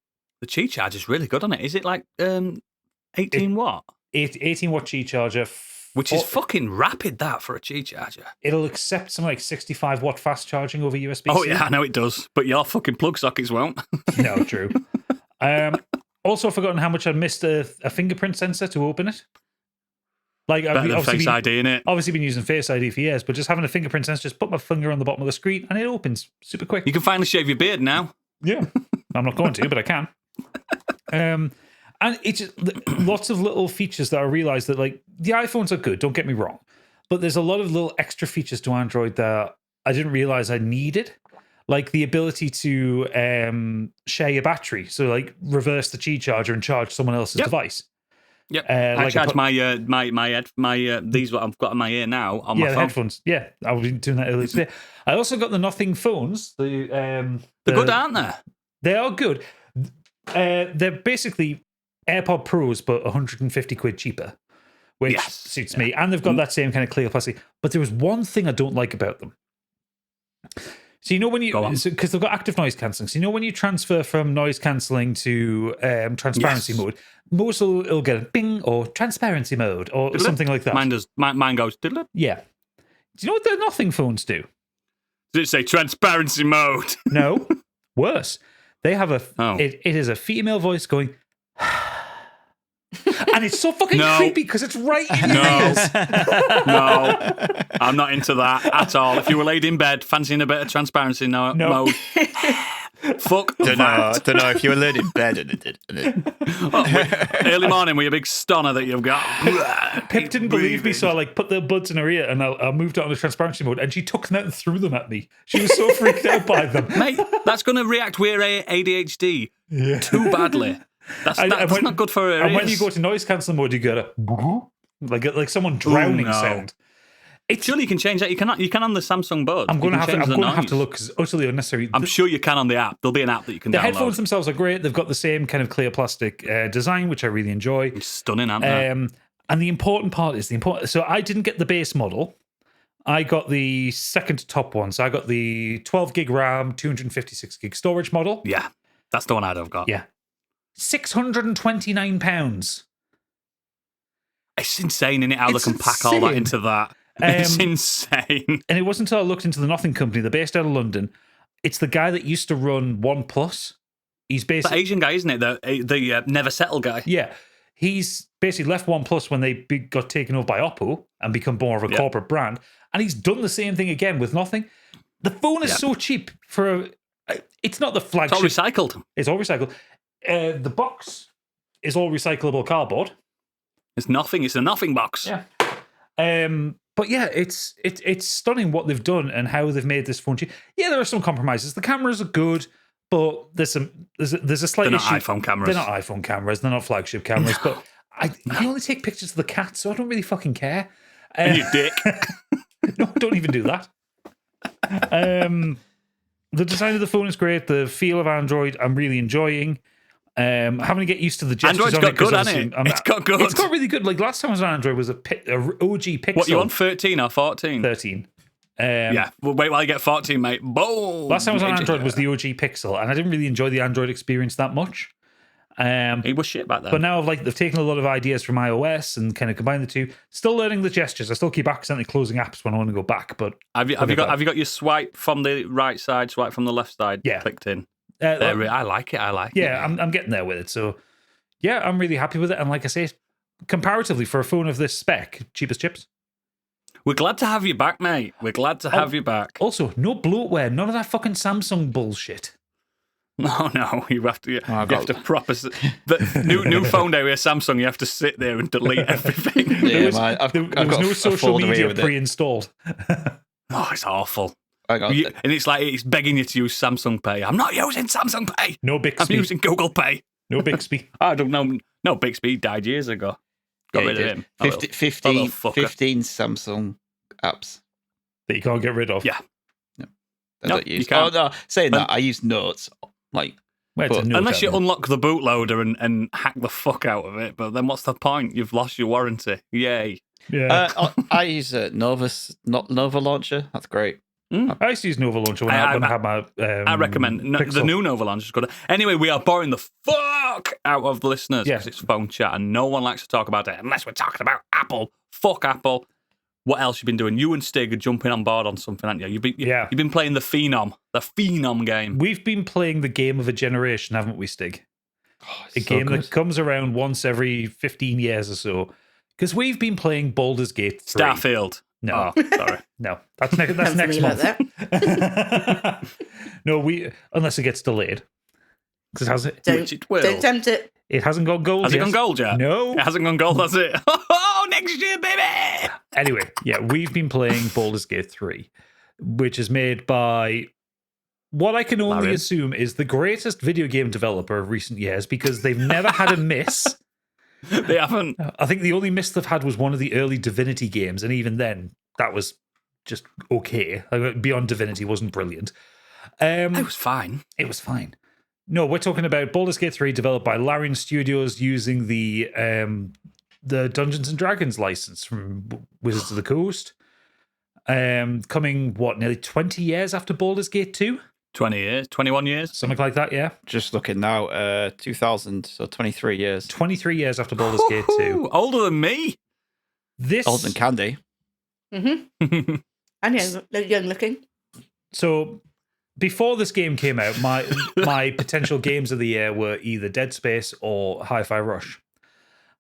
Qi charger is really good on it. Is it like 18 watt? 18 watt Qi charger. Which is fucking rapid, that, for a Qi charger. It'll accept something like 65 watt fast charging over USB-C. Oh, yeah, I know it does. But your fucking plug sockets won't. No, true. Also, I've forgotten how much I missed a fingerprint sensor to open it. Like, Better than Face ID, innit? Obviously been using Face ID for years, but just having a fingerprint sensor, just put my finger on the bottom of the screen and it opens super quick. You can finally shave your beard now. Yeah. I'm not going to, but I can. And it's just, lots of little features that I realized that, like, the iPhones are good, don't get me wrong, but there's a lot of little extra features to Android that I didn't realize I needed. Like the ability to share your battery. So, like, reverse the Qi charger and charge someone else's device. Yep. I like charge my these what I've got in my ear now on my the phone. headphones. Yeah, I was doing that earlier today. I also got the Nothing phones. They're good, aren't they? They are good. They're basically AirPod Pros, but 150 quid cheaper, which suits me. And they've got that same kind of clear plastic. But there was one thing I don't like about them. So, you know, when you, because they've got active noise cancelling. So, you know, when you transfer from noise cancelling to transparency mode, most will get a bing or transparency mode or something like that. Mine does. Mine goes. Yeah. Do you know what the Nothing phones do? Did it say transparency mode? No. Worse. They have it is a female voice going, and it's so fucking creepy because it's right in your ears. No, I'm not into that at all. If you were laid in bed fancying a bit of transparency mode, fuck that. Don't know if you were laid in bed. Early morning with your big stunner that you've got. Pip didn't believe me, so I put the buds in her ear and I moved it on to transparency mode, and she took them out and threw them at me. She was so freaked out by them. Mate, that's going to react with ADHD too badly. That's not good for her. And when you go to noise cancelling mode, you get a like someone drowning sound. Surely you can change that. You can on the Samsung Buds. I'm going to have to look because it's utterly unnecessary. I'm sure you can on the app. There'll be an app that you can download. The headphones themselves are great. They've got the same kind of clear plastic design, which I really enjoy. It's stunning, aren't they? And the important part is So I didn't get the base model. I got the second top one. So I got the 12 gig RAM, 256 gig storage model. Yeah, that's the one I'd have got. Yeah. £629. It's insane, isn't it, how they can pack all that into that? It's insane. And it wasn't until I looked into the Nothing company, they're based out of London. It's the guy that used to run OnePlus. He's basically the Asian guy, isn't it? The Never Settle guy. Yeah. He's basically left OnePlus when they got taken over by Oppo and become more of a corporate brand. And he's done the same thing again with Nothing. The phone is so cheap for it's not the flagship. It's all recycled. It's all recycled. The box is all recyclable cardboard. It's nothing. It's a nothing box. Yeah. But yeah, it's stunning what they've done and how they've made this phone cheap. Yeah, there are some compromises. The cameras are good, but there's a slight They're issue. not iPhone cameras. They're not iPhone cameras. They're not flagship cameras. But I only take pictures of the cat, so I don't really fucking care. And you dick. No, don't even do that. The design of the phone is great. The feel of Android, I'm really enjoying. Having to get used to the gestures. Android's got good, hasn't it? It's got good. It's got really good. Like last time I was on Android was a OG Pixel. What, you on 13 or 14? 13. Yeah, well, wait while you get 14, mate. Boom! Last time I was on Android was the OG Pixel, and I didn't really enjoy the Android experience that much. It was shit back then. But now they've taken a lot of ideas from iOS and kind of combined the two. Still learning the gestures. I still keep accidentally closing apps when I want to go back. But have you got your swipe from the right side, swipe from the left side clicked in? I like it. Yeah, I'm getting there with it. So yeah, I'm really happy with it. And like I say, comparatively for a phone of this spec, cheap as chips. We're glad to have you back, mate. We're glad to have you back. Also, no bloatware. None of that fucking Samsung bullshit. No, you have to. You have to proper. The new phone day with Samsung, you have to sit there and delete everything. There was no social media pre-installed. Oh, it's awful. And it's like it's begging you to use Samsung Pay. I'm not using Samsung Pay. No Bixby. I'm using Google Pay. No Bixby. I don't know. No, Bixby died years ago. Got rid of him. 15 Samsung apps that you can't get rid of. Yeah. I don't use. Saying that, I use Notes. Unless you unlock the bootloader and hack the fuck out of it, but then what's the point? You've lost your warranty. Yay. Yeah. I use Nova Launcher. That's great. I used to use Nova Launcher when I had my. I recommend the new Nova Launcher is good. Anyway, we are boring the fuck out of the listeners because it's phone chat and no one likes to talk about it unless we're talking about Apple. Fuck Apple. What else you been doing? You and Stig are jumping on board on something, haven't you? You've been playing the Phenom game. We've been playing the game of a generation, haven't we, Stig? A game that comes around once every 15 years or so. Because we've been playing Baldur's Gate 3. Starfield. No. Oh, sorry. No, that's next Sounds to me month. like that. No, unless it gets delayed. Because it hasn't. Which it will. Don't tempt it. It hasn't gone gold Has yet. it gone gold yet? No. It hasn't gone gold, has it? Oh, next year, baby! Anyway, yeah, we've been playing Baldur's Gate 3, which is made by what I can only Larian. assume is the greatest video game developer of recent years, because they've never had a miss. They haven't. I think the only miss they've had was one of the early Divinity games, and even then, that was just okay. Beyond Divinity wasn't brilliant. It was fine. It was fine. No, we're talking about Baldur's Gate 3, developed by Larian Studios using the Dungeons and Dragons license from Wizards of the Coast. Coming, nearly 20 years after Baldur's Gate 2? 20 years, 21 years. Something like that, yeah. Just looking now, 2000, so 23 years. 23 years after Baldur's Gate 2. Ooh, older than me. This, Older than Candy. Mm-hmm. And young looking. So, before this game came out, my potential games of the year were either Dead Space or Hi-Fi Rush.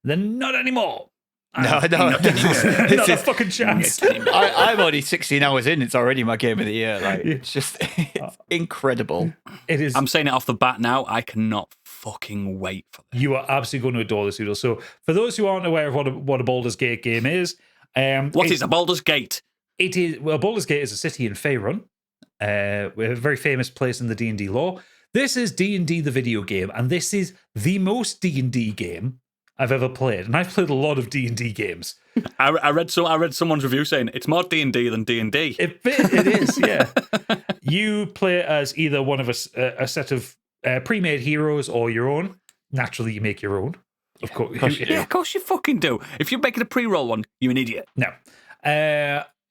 Then not anymore. No. Not a fucking chance. I'm only 16 hours in. It's already my game of the year. Like, it's just it's incredible. It is. I'm saying it off the bat now. I cannot fucking wait for this. You are absolutely going to adore this, Oodle. So, for those who aren't aware of what a Baldur's Gate game is, What is a Baldur's Gate? It is, well, Baldur's Gate is a city in Faerun, a very famous place in the D&D lore. This is D&D the video game, and this is the most D&D game I've ever played, and I've played a lot of D&D games. I read someone's review saying it's more D&D than D&D. It is, yeah. You play as either one of a set of pre-made heroes or your own. Naturally, you make your own. Of course, Yeah, of course you fucking do. If you're making a pre-roll one, you're an idiot. No.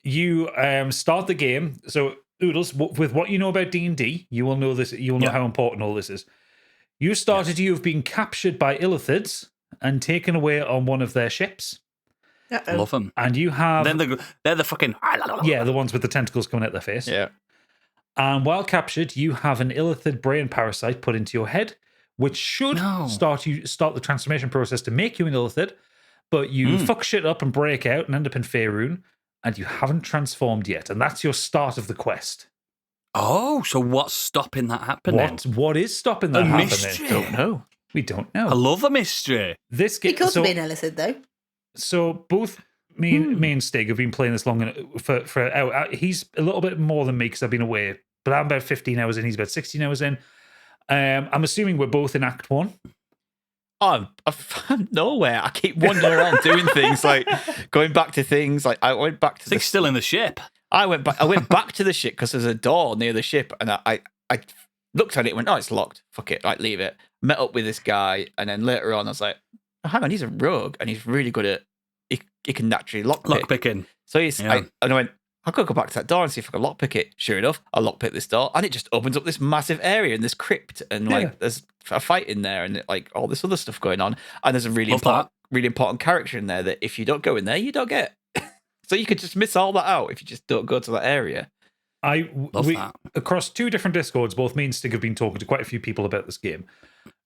You start the game. So, Oodles, with what you know about D&D, you will know this. You will know how important all this is. You started. You have been captured by Illithids and taken away on one of their ships. Uh-oh. Love them. And you have... They're the fucking... Yeah, the ones with the tentacles coming out their face. Yeah. And while captured, you have an Illithid brain parasite put into your head, which should start the transformation process to make you an Illithid, but you fuck shit up and break out and end up in Faerun, and you haven't transformed yet. And that's your start of the quest. Oh, so what's stopping that happening? What is stopping that A happening? mystery. Don't know. We don't know. I love a mystery. This game... He could be an Illithid, though. So both me and Stig have been playing this long for he's a little bit more than me because I've been away, but I'm about 15 hours in. He's about 16 hours in. I'm assuming we're both in Act 1. I'm nowhere. I keep wandering around doing things, like going back to things. Like I went back to Stig's still in the ship. I went back to the ship because there's a door near the ship, and I looked at it and went, oh, it's locked. Fuck it, like leave it. Met up with this guy, and then later on I was like, oh, hang on, he's a rogue, and he's really good at he can naturally lockpick. Lockpicking. So and I went, I could go back to that door and see if I can lockpick it. Sure enough, I lockpick this door, and it just opens up this massive area in this crypt, and like there's a fight in there, and like all this other stuff going on, and there's a really important character in there that if you don't go in there, you don't get. So you could just miss all that out if you just don't go to that area. Across 2 different Discords, both me and Stig have been talking to quite a few people about this game.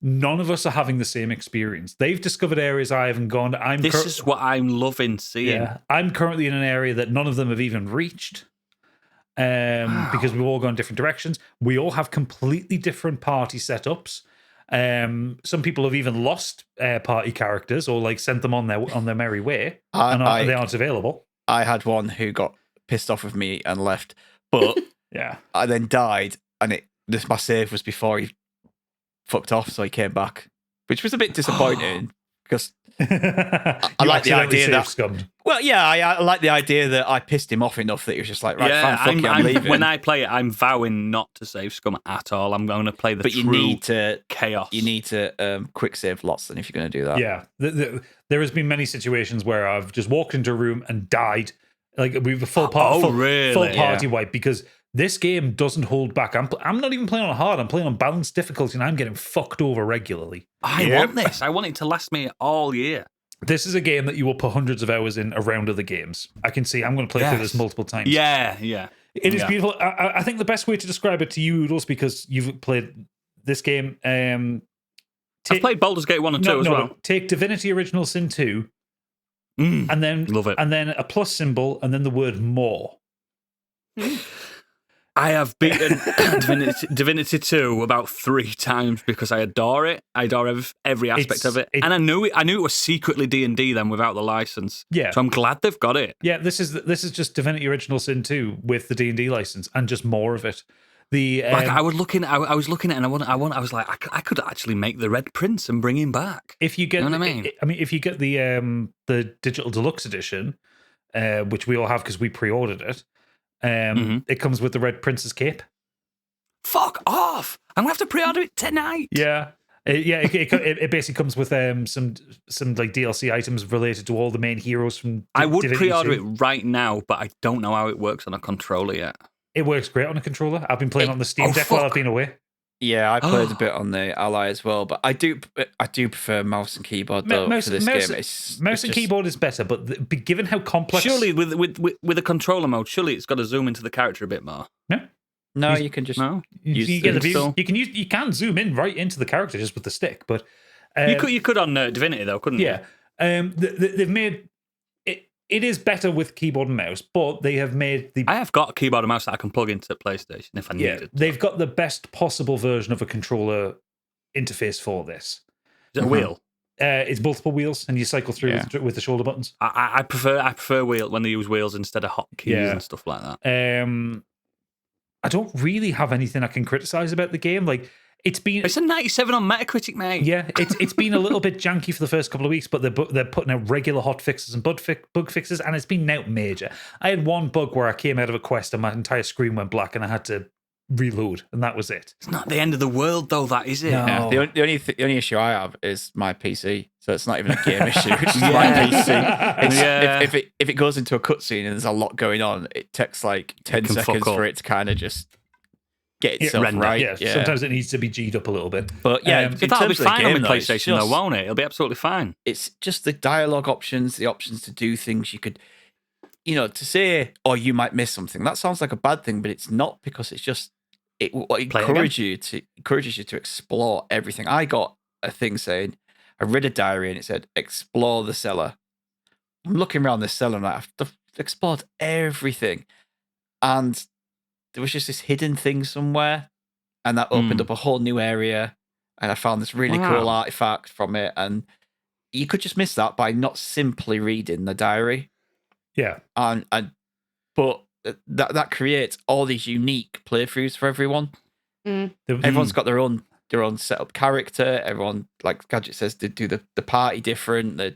None of us are having the same experience. They've discovered areas I haven't gone. This is what I'm loving seeing. Yeah, I'm currently in an area that none of them have even reached. Because we've all gone different directions. We all have completely different party setups. Some people have even lost party characters or like sent them on their merry way, and they aren't available. I had one who got pissed off with me and left, but yeah, I then died, and my save was before he fucked off, so he came back, which was a bit disappointing because I like the idea that scummed. Well, yeah, I like the idea that I pissed him off enough that he was just like, right, fine, fuck you, I'm leaving. When I play it, I'm vowing not to save scum at all. I'm going to play the chaos. You need to quick save lots then if you're going to do that. Yeah, there has been many situations where I've just walked into a room and died. Like we've a full party wipe because this game doesn't hold back. I'm not even playing on hard. I'm playing on balanced difficulty, and I'm getting fucked over regularly. I want this. I want it to last me all year. This is a game that you will put hundreds of hours in around other games. I can see. I'm going to play through this multiple times. Yeah. It is beautiful. I think the best way to describe it to you, Oodles, because you've played this game. I've played Baldur's Gate 1 and 2 as well. Take Divinity Original Sin 2, and then love it. and then a plus symbol, and then the word more. I have beaten Divinity 2 about 3 times because I adore it. I adore every aspect of it. And I knew it was secretly D&D then without the license. Yeah. So I'm glad they've got it. Yeah, this is just Divinity Original Sin 2 with the D&D license and just more of it. I was looking at it and I was like, I could actually make the Red Prince and bring him back. If you get, you know what I mean? If you get the digital deluxe edition, which we all have because we pre-ordered it, it comes with the Red Prince's cape. Fuck off! I'm gonna have to pre-order it tonight. Yeah, it basically comes with some like DLC items related to all the main heroes from. I would Divinity pre-order 2. it right now, but I don't know how it works on a controller yet. It works great on a controller. I've been playing on the Steam Deck while I've been away. Yeah, I played a bit on the Ally as well, but I do prefer mouse and keyboard though for this game. Mouse and keyboard is better, but given how complex, surely with a controller mode, surely it's got to zoom into the character a bit more. No, you can just use you get the view. You can zoom in right into the character just with the stick, but you could on Divinity though, couldn't you? Yeah, they've made it. It is better with keyboard and mouse, but they have made the. I have got a keyboard and mouse that I can plug into PlayStation if I needed. They've got the best possible version of a controller interface for this. Is it a wheel? It's multiple wheels, and you cycle through with the shoulder buttons. I prefer wheel when they use wheels instead of hotkeys and stuff like that. I don't really have anything I can criticize about the game. Like it's a 97 on Metacritic, mate. Yeah, it's been a little bit janky for the first couple of weeks, but they're putting out regular hot fixes and bug fixes, and it's been out major. I had one bug where I came out of a quest and my entire screen went black, and I had to reload, and that was it. It's not the end of the world, though. That is it. No. Yeah, the only issue I have is my PC, so it's not even a game issue. It's just my PC. If it goes into a cutscene and there's a lot going on, it takes like 10 seconds for it to kind of just get itself right. Yeah, sometimes it needs to be G'd up a little bit. But yeah, that'll be fine on the PlayStation, though, won't it? It'll be absolutely fine. It's just the dialogue options, the options to do things. You could, to say, "Oh, you might miss something." That sounds like a bad thing, but it's not, because it's just it encourages you to explore everything. I got a thing saying, I read a diary and it said, "Explore the cellar." I'm looking around this cellar and I've explored everything, and there was just this hidden thing somewhere, and that opened up a whole new area, and I found this really cool artifact from it, and you could just miss that by not simply reading the diary. Yeah. But that creates all these unique playthroughs for everyone. Everyone's got their own setup character. Everyone, like Gadget says, they do the party different, they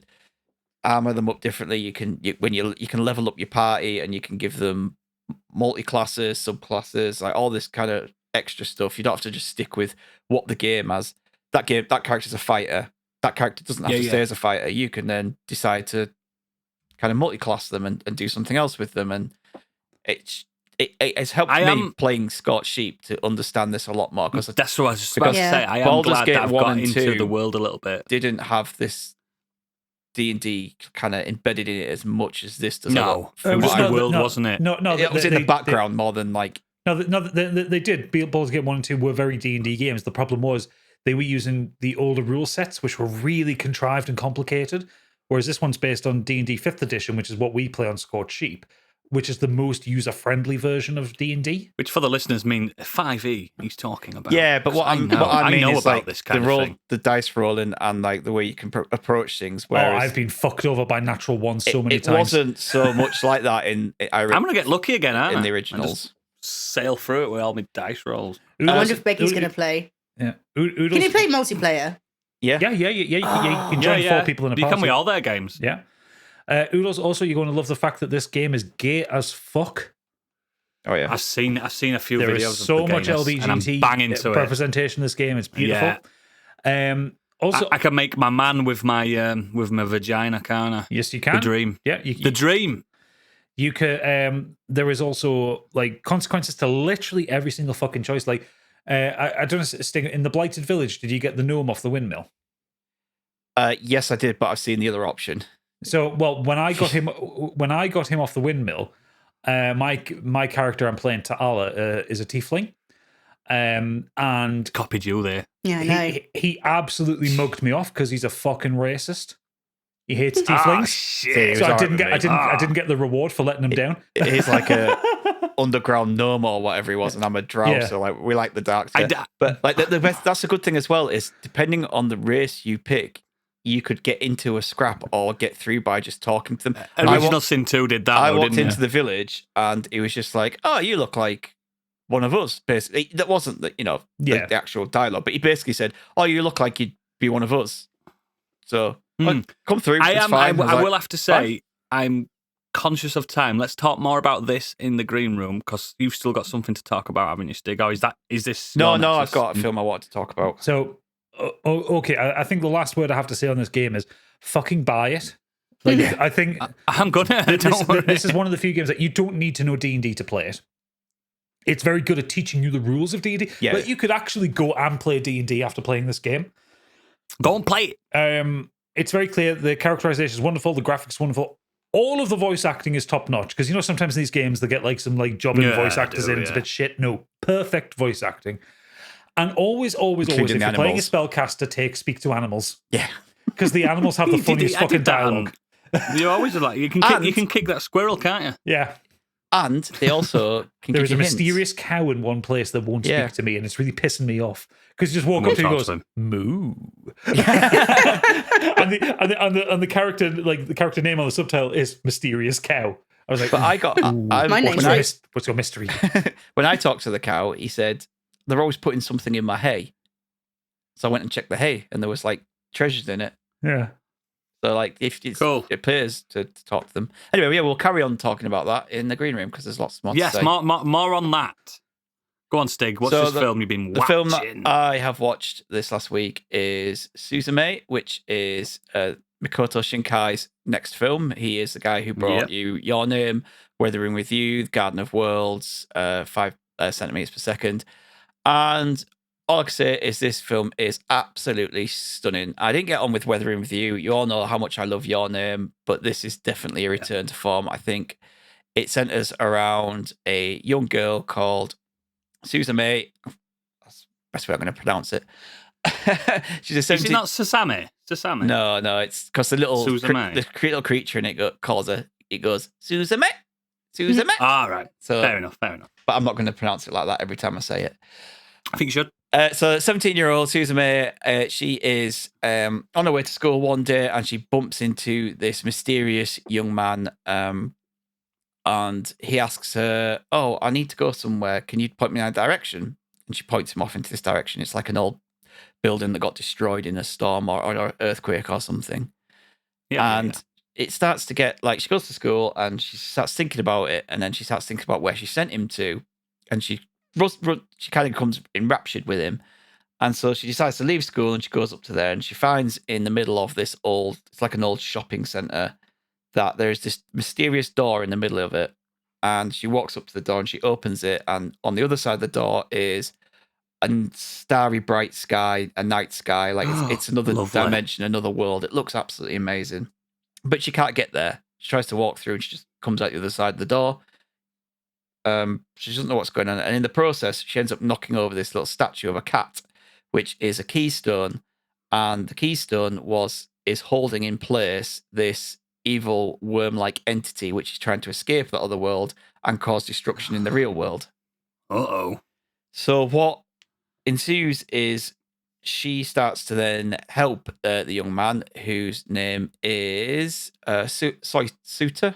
armor them up differently. You can level up your party, and you can give them multi-classes, subclasses, like all this kind of extra stuff. You don't have to just stick with what the game has. That character's a fighter. That character doesn't have to stay as a fighter. You can then decide to kind of multi-class them and do something else with them. And it's helped me playing Scorched Sheep to understand this a lot more. Because that's what I was just about to say. I am Baldur's glad Gate that I've 1 got and into 2 the world a little bit. Didn't have this D&D kind of embedded in it as much as this does. No, it was the world, wasn't it? No, it was in the background more than like. No, they did. Baldur's Gate 1 and 2 were very D&D games. The problem was they were using the older rule sets, which were really contrived and complicated, whereas this one's based on D&D 5th edition, which is what we play on Scorched Sheep, which is the most user-friendly version of D&D. Which for the listeners mean 5e he's talking about. Yeah, but I mean know is about like this kind of thing. The dice rolling and like the way you can approach things. Whereas I've been fucked over by natural ones so many times. It wasn't so much like that in. I'm going to get lucky again, aren't I? In the originals. Sail through it with all my dice rolls. I wonder if Becky's going to play. Yeah. Can you play multiplayer? Yeah. You can join 4 people in a party. You can with all their games. Yeah. Oodles, also, you're going to love the fact that this game is gay as fuck. Oh yeah, I've seen a few there videos. There is so much LGBT representation in this game. It's beautiful. Yeah. Also, I can make my man with my vagina, can't I? Yes, you can. The dream. Yeah, the dream. You could. There is also like consequences to literally every single fucking choice. Like, I don't know, Sting, in the Blighted Village, did you get the gnome off the windmill? Yes, I did, but I've seen the other option. So, well, when I got him off the windmill, my character I'm playing, Ta'ala, is a tiefling, and copied you there. Yeah, I know. He absolutely mugged me off because he's a fucking racist. He hates Ah, tieflings. shit. So I didn't get the reward for letting him down. He's like a underground gnome or whatever he was, and I'm a drow, Yeah. so like we like the dark I stuff. d- But like the best, that's a good thing as well, is depending on the race you pick, you could get into a scrap or get through by just talking to them. Original Sin 2 did that. I though, walked didn't into the village and he was just like, "Oh, you look like one of us." Basically, that wasn't the the actual dialogue, but he basically said, "Oh, you look like you'd be one of us." So come through. I it's am. fine. I was will like, have to say, I'm conscious of time. Let's talk more about this in the green room because you've still got something to talk about, haven't you, Stig? Or is this? No, your no, nexus? I've got a film I want to talk about. So, okay, I think the last word I have to say on this game is fucking buy it. Like, I think I'm gonna. this is one of the few games that you don't need to know D&D to play it. It's very good at teaching you the rules of D&D. Yeah. But you could actually go and play D&D after playing this game. Go and play it. It's very clear. The characterization is wonderful. The graphics is wonderful. All of the voice acting is top notch because sometimes in these games they get like some like jobbing Yeah, voice they actors do, in. It's a yeah. bit shit. No, perfect voice acting. And always, if Including you're the playing a animals. spellcaster, speak to animals Yeah. because the animals have the You did funniest it- I fucking did that, dialogue. You always are like you can kick that squirrel, can't you? Yeah, And they also can there give is a you hints. mysterious cow in one place that won't Yeah. speak to me, and it's really pissing me off because you just walk Won't up to him and talk goes to him. moo, and the character like the character name on the subtitle is mysterious cow. I was like, But I got. My name's what's your mystery? when I talked to the cow, he said they're always putting something in my hay. So I went and checked the hay, and there was like treasures in it. Yeah. So like, if it's, Cool. it appears to talk to them. Anyway, yeah, we'll carry on talking about that in the green room because there's lots more. Yes, to say. more on that. Go on, Stig. What's So this film you've been The watching? film that I have watched this last week is Suzume, which is Mikoto Shinkai's next film. He is the guy who brought you Your Name, Weathering with You, Garden of Worlds, 5 centimeters per second. And all I can say is this film is absolutely stunning. I didn't get on with Weathering with You. You all know how much I love Your Name, but this is definitely a return to form. I think it centers around a young girl called Suzume. That's the best way I'm going to pronounce it. She's a Is it 17. not Sasame? Sasame? No, it's because the little Suzume. little creature in it calls her. It goes Suzume, Suzume. All right. So, Fair enough. but I'm not going to pronounce it like that every time I say it. I think you should. So 17-year-old Suzume, she is on her way to school one day and she bumps into this mysterious young man. And he asks her, "Oh, I need to go somewhere. Can you point me in a direction?" And she points him off into this direction. It's like an old building that got destroyed in a storm or an earthquake or something. Yeah. And it starts to get like, she goes to school and she starts thinking about it, and then she starts thinking about where she sent him to, and she kind of becomes enraptured with him, and so she decides to leave school and she goes up to there, and she finds in the middle of this it's like an old shopping center, that there's this mysterious door in the middle of it, and she walks up to the door and she opens it, and on the other side of the door is a starry bright sky, a night sky, like it's another Lovely. dimension, another world. It looks absolutely amazing, but she can't get there. She tries to walk through and she just comes out the other side of the door. She doesn't know what's going on, and in the process she ends up knocking over this little statue of a cat, which is a keystone, and the keystone is holding in place this evil worm-like entity which is trying to escape that other world and cause destruction in the real world. Uh-oh. So what ensues is she starts to then help the young man, whose name is Suta. Suta.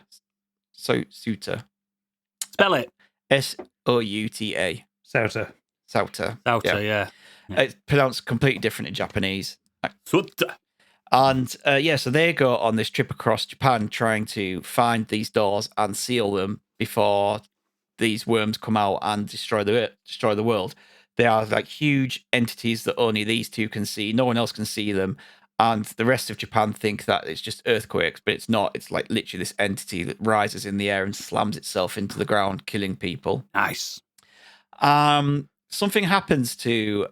Spell it. Souta. Souter. Souta. Outer, yeah. It's pronounced completely different in Japanese. Sutta. And so they go on this trip across Japan trying to find these doors and seal them before these worms come out and destroy the world. They are like huge entities that only these two can see. No one else can see them. And the rest of Japan think that it's just earthquakes, but it's not. It's like literally this entity that rises in the air and slams itself into the ground, killing people. Nice. Something happens to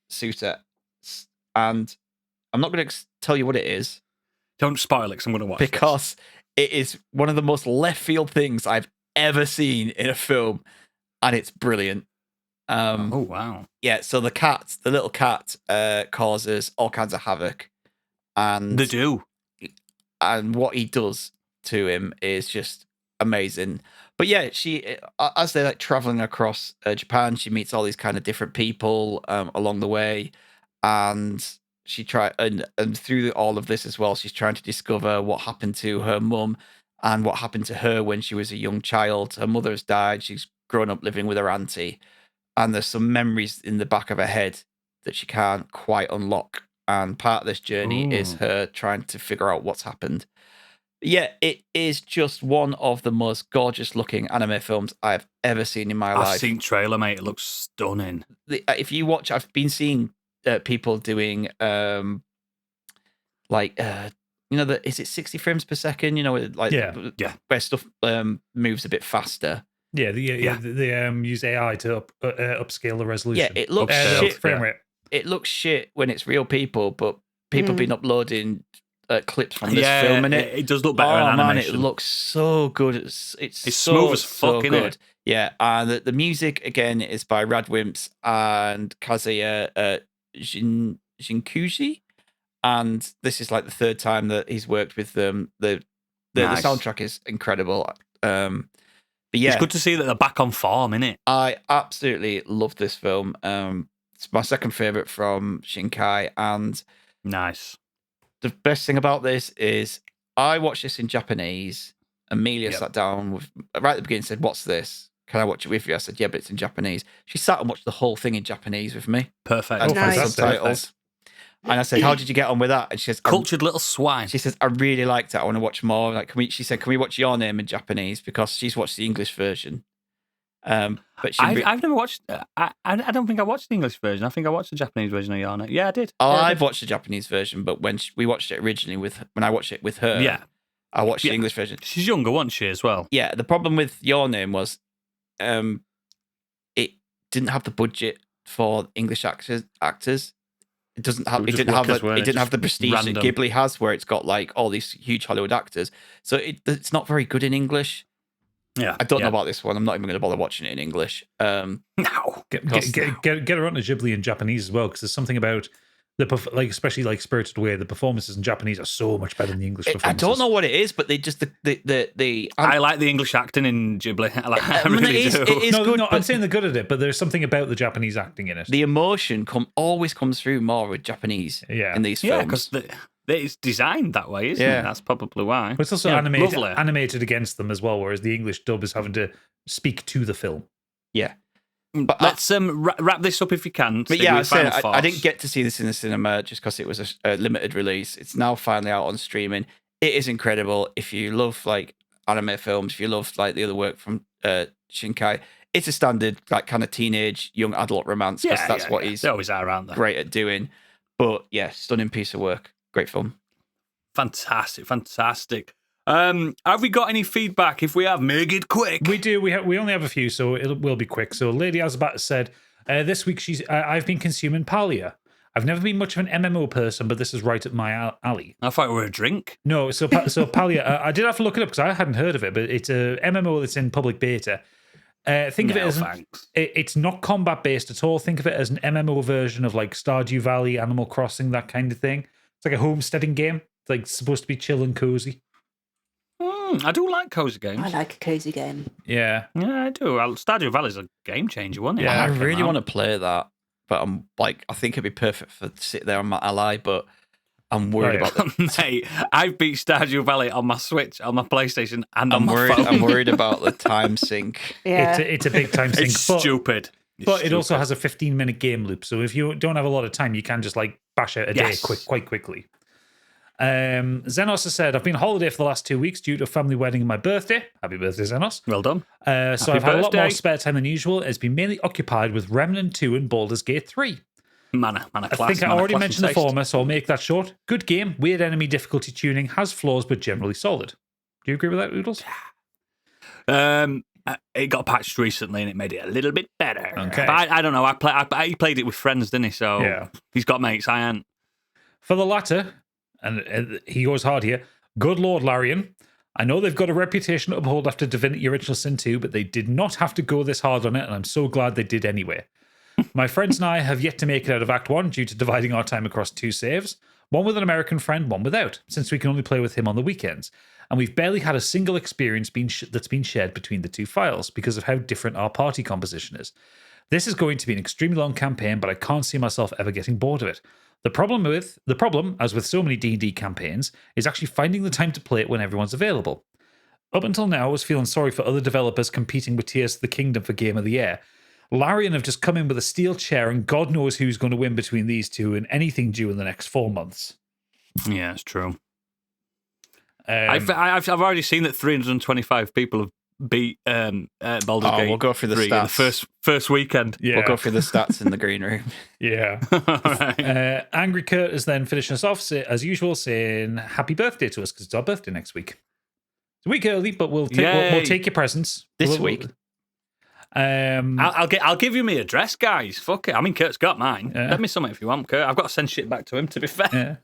Suta, and I'm not going to tell you what it is Don't spoil it because I'm going to watch because it is one of the most left field things I've ever seen in a film, and it's brilliant. Oh, wow. Yeah, so the little cat, causes all kinds of havoc, and They do. and what he does to him is just amazing. But yeah, she as they're like traveling across Japan, she meets all these kind of different people along the way, and she and through all of this as well, she's trying to discover what happened to her mum and what happened to her when she was a young child. Her mother has died. She's grown up living with her auntie, and there's some memories in the back of her head that she can't quite unlock. And part of this journey is her trying to figure out what's happened. Yeah, it is just one of the most gorgeous looking anime films I've ever seen in my life. I've seen trailer, mate. It looks stunning. If you watch, I've been seeing people doing is it 60 frames per second? You know, like where stuff moves a bit faster. Yeah, they use AI to upscale the resolution. Yeah, it looks shit. Frame rate. It looks shit when it's real people, but people have been uploading clips from this film in it. It does look better in animation. Man, it looks so good. It's smooth as fuck, good. It? Yeah, and the music again is by Radwimps and Kazuya Shinkuji, and this is like the third time that he's worked with them. The soundtrack is incredible. But yeah, it's good to see that they're back on form, innit? I absolutely love this film. It's my second favorite from Shinkai, and nice. The best thing about this is I watched this in Japanese. Amelia sat down right at the beginning and said, "What's this? Can I watch it with you?" I said, "Yeah, but it's in Japanese." She sat and watched the whole thing in Japanese with me. Perfect. And Nice. subtitles. And I said, "How did you get on with that?" And she says, "Cultured little swine." She says, "I really liked it. I want to watch more." Like, she said, "Can we watch Your Name in Japanese?" Because she's watched the English version. But I've never watched. I don't think I watched the English version. I think I watched the Japanese version of Your Name. Yeah, I did. Oh, I've watched the Japanese version, but when we watched it originally when I watched it with her, I watched the English version. She's younger, wasn't she, as well? Yeah. The problem with Your Name was, it didn't have the budget for English actors. It didn't have the prestige that Ghibli has, where it's got like all these huge Hollywood actors. So it's not very good in English. Yeah, I don't know about this one. I'm not even going to bother watching it in English. No, get her onto Ghibli in Japanese as well, because there's something about especially like Spirited Away. The performances in Japanese are so much better than the English performances. I don't know what it is, but they just I like the English acting in Ghibli. I really do. It is good. No, I'm saying they're good at it, but there's something about the Japanese acting in it. The emotion always comes through more with Japanese in these films. Yeah, because it's designed that way, isn't it? That's probably why. But it's also animated against them as well, whereas the English dub is having to speak to the film. Yeah. But let's wrap this up if you can. But yeah, I didn't get to see this in the cinema just because it was a limited release. It's now finally out on streaming. It is incredible. If you love like anime films, if you love like the other work from Shinkai, it's a standard like kind of teenage young adult romance, because that's what he's they always are around there. Great at doing. But yeah, stunning piece of work. Great film. Fantastic. Have we got any feedback? If we have, make it quick. We do. We only have a few, so it will be quick. So, Lady Azabata said, this week I've been consuming Palia. I've never been much of an MMO person, but this is right up my alley. I thought it were a drink. No, so Palia, I did have to look it up because I hadn't heard of it, but it's a MMO that's in public beta. Think of it as it's not combat based at all. Think of it as an MMO version of like Stardew Valley, Animal Crossing, that kind of thing. It's like a homesteading game. It's like supposed to be chill and cozy. I do like cozy games. I like a cozy game. Yeah, I do. Stardew Valley's a game changer, wasn't it? Yeah, I really want to play that, but I'm like, I think it'd be perfect for to sit there on my ally, but I'm worried about that. Mate, I've beat Stardew Valley on my Switch, on my PlayStation, and on my phone. I'm worried about the time sink. Yeah, it's a big time sink. It's stupid. But it also has a 15-minute game loop, so if you don't have a lot of time, you can just like bash out a day quite quickly. Xenos has said, I've been on holiday for the last 2 weeks due to a family wedding and my birthday. Happy birthday, Xenos. Well done. So I've had a lot more spare time than usual. It's been mainly occupied with Remnant II and Baldur's Gate 3. Mana I think I already mentioned the former, so I'll make that short. Good game, weird enemy difficulty tuning, has flaws, but generally solid. Do you agree with that, Oodles? It got patched recently and it made it a little bit better. Okay. But I don't know. He played it with friends, didn't he? So he's got mates. I ain't. For the latter, and he goes hard here, good Lord Larian, I know they've got a reputation to uphold after Divinity Original Sin 2, but they did not have to go this hard on it, and I'm so glad they did anyway. My friends and I have yet to make it out of Act 1 due to dividing our time across 2 saves. One with an American friend, one without, since we can only play with him on the weekends. And we've barely had a single experience that's been shared between the two files because of how different our party composition is. This is going to be an extremely long campaign, but I can't see myself ever getting bored of it. The problem, as with so many D&D campaigns, is actually finding the time to play it when everyone's available. Up until now, I was feeling sorry for other developers competing with Tears of the Kingdom for Game of the Year. Larian have just come in with a steel chair, and God knows who's going to win between these two in anything due in the next 4 months. Yeah, it's true. I've already seen that 325 people have beat Baldur Gate. We'll go through the 3 stats. in the first weekend. Yeah. We'll go through the stats in the green room. Yeah. Right. Angry Kurt is then finishing us off, as usual, saying happy birthday to us because it's our birthday next week. It's a week early, but we'll take your presents This week. I'll give you my address, guys. Fuck it. I mean, Kurt's got mine. Yeah. Let me something if you want, Kurt. I've got to send shit back to him, to be fair. Yeah.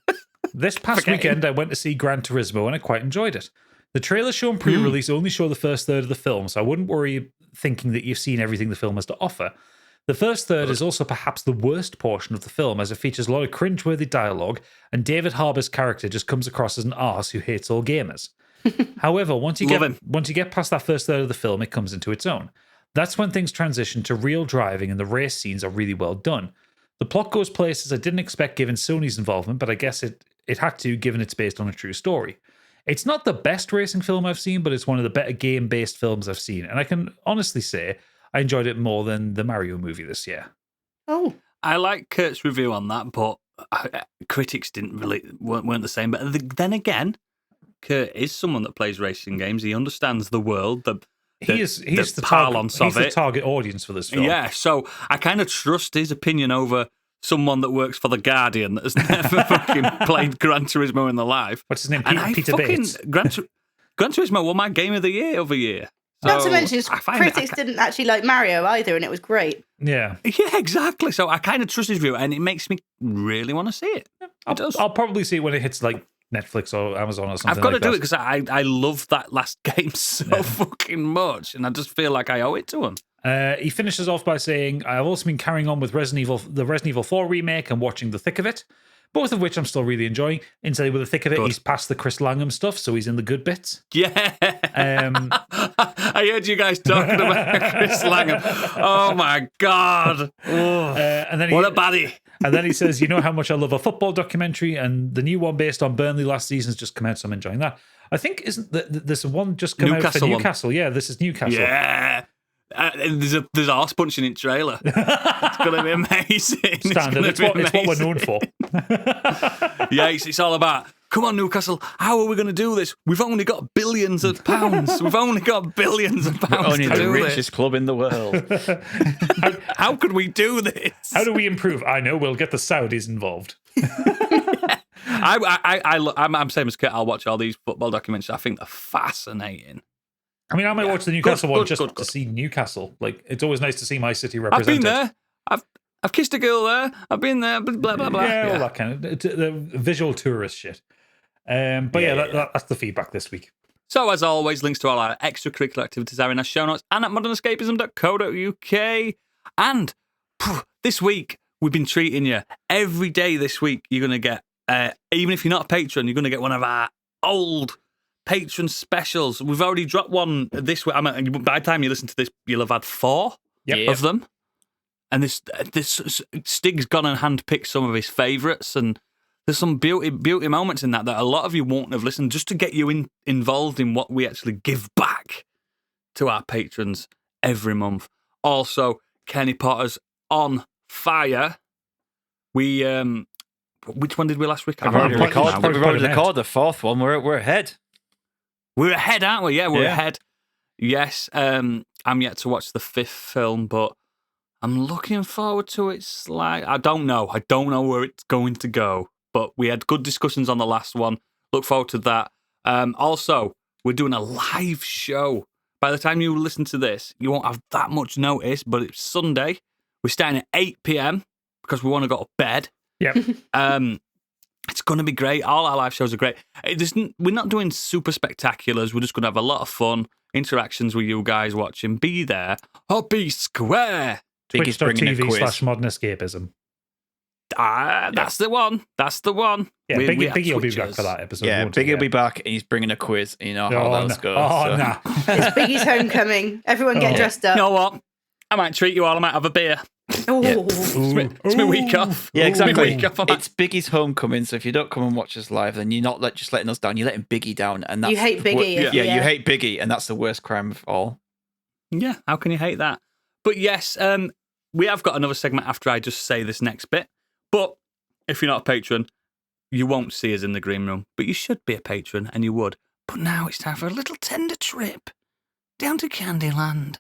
This past Forget weekend, I went to see Gran Turismo and I quite enjoyed it. The trailers shown pre-release only show the first third of the film, so I wouldn't worry thinking that you've seen everything the film has to offer. The first third is also perhaps the worst portion of the film, as it features a lot of cringeworthy dialogue, and David Harbour's character just comes across as an arse who hates all gamers. However, once you get past that first third of the film, it comes into its own. That's when things transition to real driving and the race scenes are really well done. The plot goes places I didn't expect given Sony's involvement, but I guess it had to, given it's based on a true story. It's not the best racing film I've seen, but it's one of the better game-based films I've seen, and I can honestly say I enjoyed it more than the Mario movie this year. Oh, I like Kurt's review on that, but critics weren't the same. But then again, Kurt is someone that plays racing games. He understands the world. He's the parlance of it. target audience for this film. Yeah, so I kind of trust his opinion over someone that works for The Guardian that has never fucking played Gran Turismo in their life. What's his name? Peter Bates. Gran Turismo won my game of the year over year. not to So mention I find critics didn't actually like Mario either, and it was great. Yeah. Yeah, exactly. So I kind of trust his view, and it makes me really want to see it. I'll probably see it when it hits like Netflix or Amazon or something. I've got like to do that. it because I love that last game so fucking much, and I just feel like I owe it to him. He finishes off by saying, I've also been carrying on with the Resident Evil 4 remake and watching the thick of it, both of which I'm still really enjoying. Inside with the thick of it, Good. he's past the Chris Langham stuff, so he's in the good bits. Yeah. I heard you guys talking about Chris Langham. Oh my God. And then What a baddie. And then he says, you know how much I love a football documentary, and the new one based on Burnley last season has just come out, so I'm enjoying that. I think, isn't there's one just come out for Newcastle? Yeah, this is Newcastle. Yeah. There's a horse punching in trailer. It's going to be amazing. Standard. It's what we're known for. Yeah, it's all about, come on, Newcastle, how are we going to do this? We've only got billions of pounds. We've only got billions of pounds Only to the do richest this. club in the world. How could we do this? How do we improve? I know, we'll get the Saudis involved. I'm same as Kurt. I'll watch all these football documentaries. I think they're fascinating. I mean, I might watch the Newcastle one just good. to see Newcastle. Like, it's always nice to see my city I've represented. been there. I've kissed a girl there. I've been there. Blah blah blah. Yeah, all that kind of the visual tourist shit. That's the feedback this week. So, as always, links to all our extracurricular activities are in our show notes and at modernescapism.co.uk. And this week, we've been treating you every day this week. You're going to get, even if you're not a patron, you're going to get one of our old patron specials. We've already dropped one this week. I mean, by the time you listen to this, you'll have had 4 of them. And this Stig's gone and handpicked some of his favourites, and there's some beauty moments in that a lot of you won't have listened, just to get you involved in what we actually give back to our patrons every month. Also, Kenny Potter's On Fire. We which one did we last week? We've already recorded the 4th one. We're ahead. We're ahead, aren't we? Yeah, we're Yeah. ahead. Yes. I'm yet to watch the 5th film, but I'm looking forward to it. I don't know where it's going to go, but we had good discussions on the last one. Look forward to that. Also, we're doing a live show. By the time you listen to this, you won't have that much notice, but it's Sunday. We're starting at 8 p.m. because we want to go to bed. Yep. It's going to be great. All our live shows are great. We're not doing super spectaculars. We're just going to have a lot of fun interactions with you guys watching. Be there or be square. Biggie's bringing a quiz. Twitch.tv/modernescapism. That's the one. That's the one. Yeah, We Biggie have will be back Twitchers. for that episode. Yeah, won't he? Biggie will be back and he's bringing a quiz. And you know how Oh, those no. go. Oh, so. no. It's Biggie's homecoming. Everyone get Oh. dressed You up. know what? I might treat you all. I might have a beer. Oh. It's my week off. Yeah, It's my exactly. week off. I might- It's Biggie's homecoming, so if you don't come and watch us live, then you're not just letting us down. You're letting Biggie down, and that's You hate the Biggie, Yeah, yeah. you hate Biggie, and that's the worst crime of all. Yeah, how can you hate that? But yes, we have got another segment after I just say this next bit. But if you're not a patron, you won't see us in the green room. But you should be a patron, and you would. But now it's time for a little tender trip down to Candyland.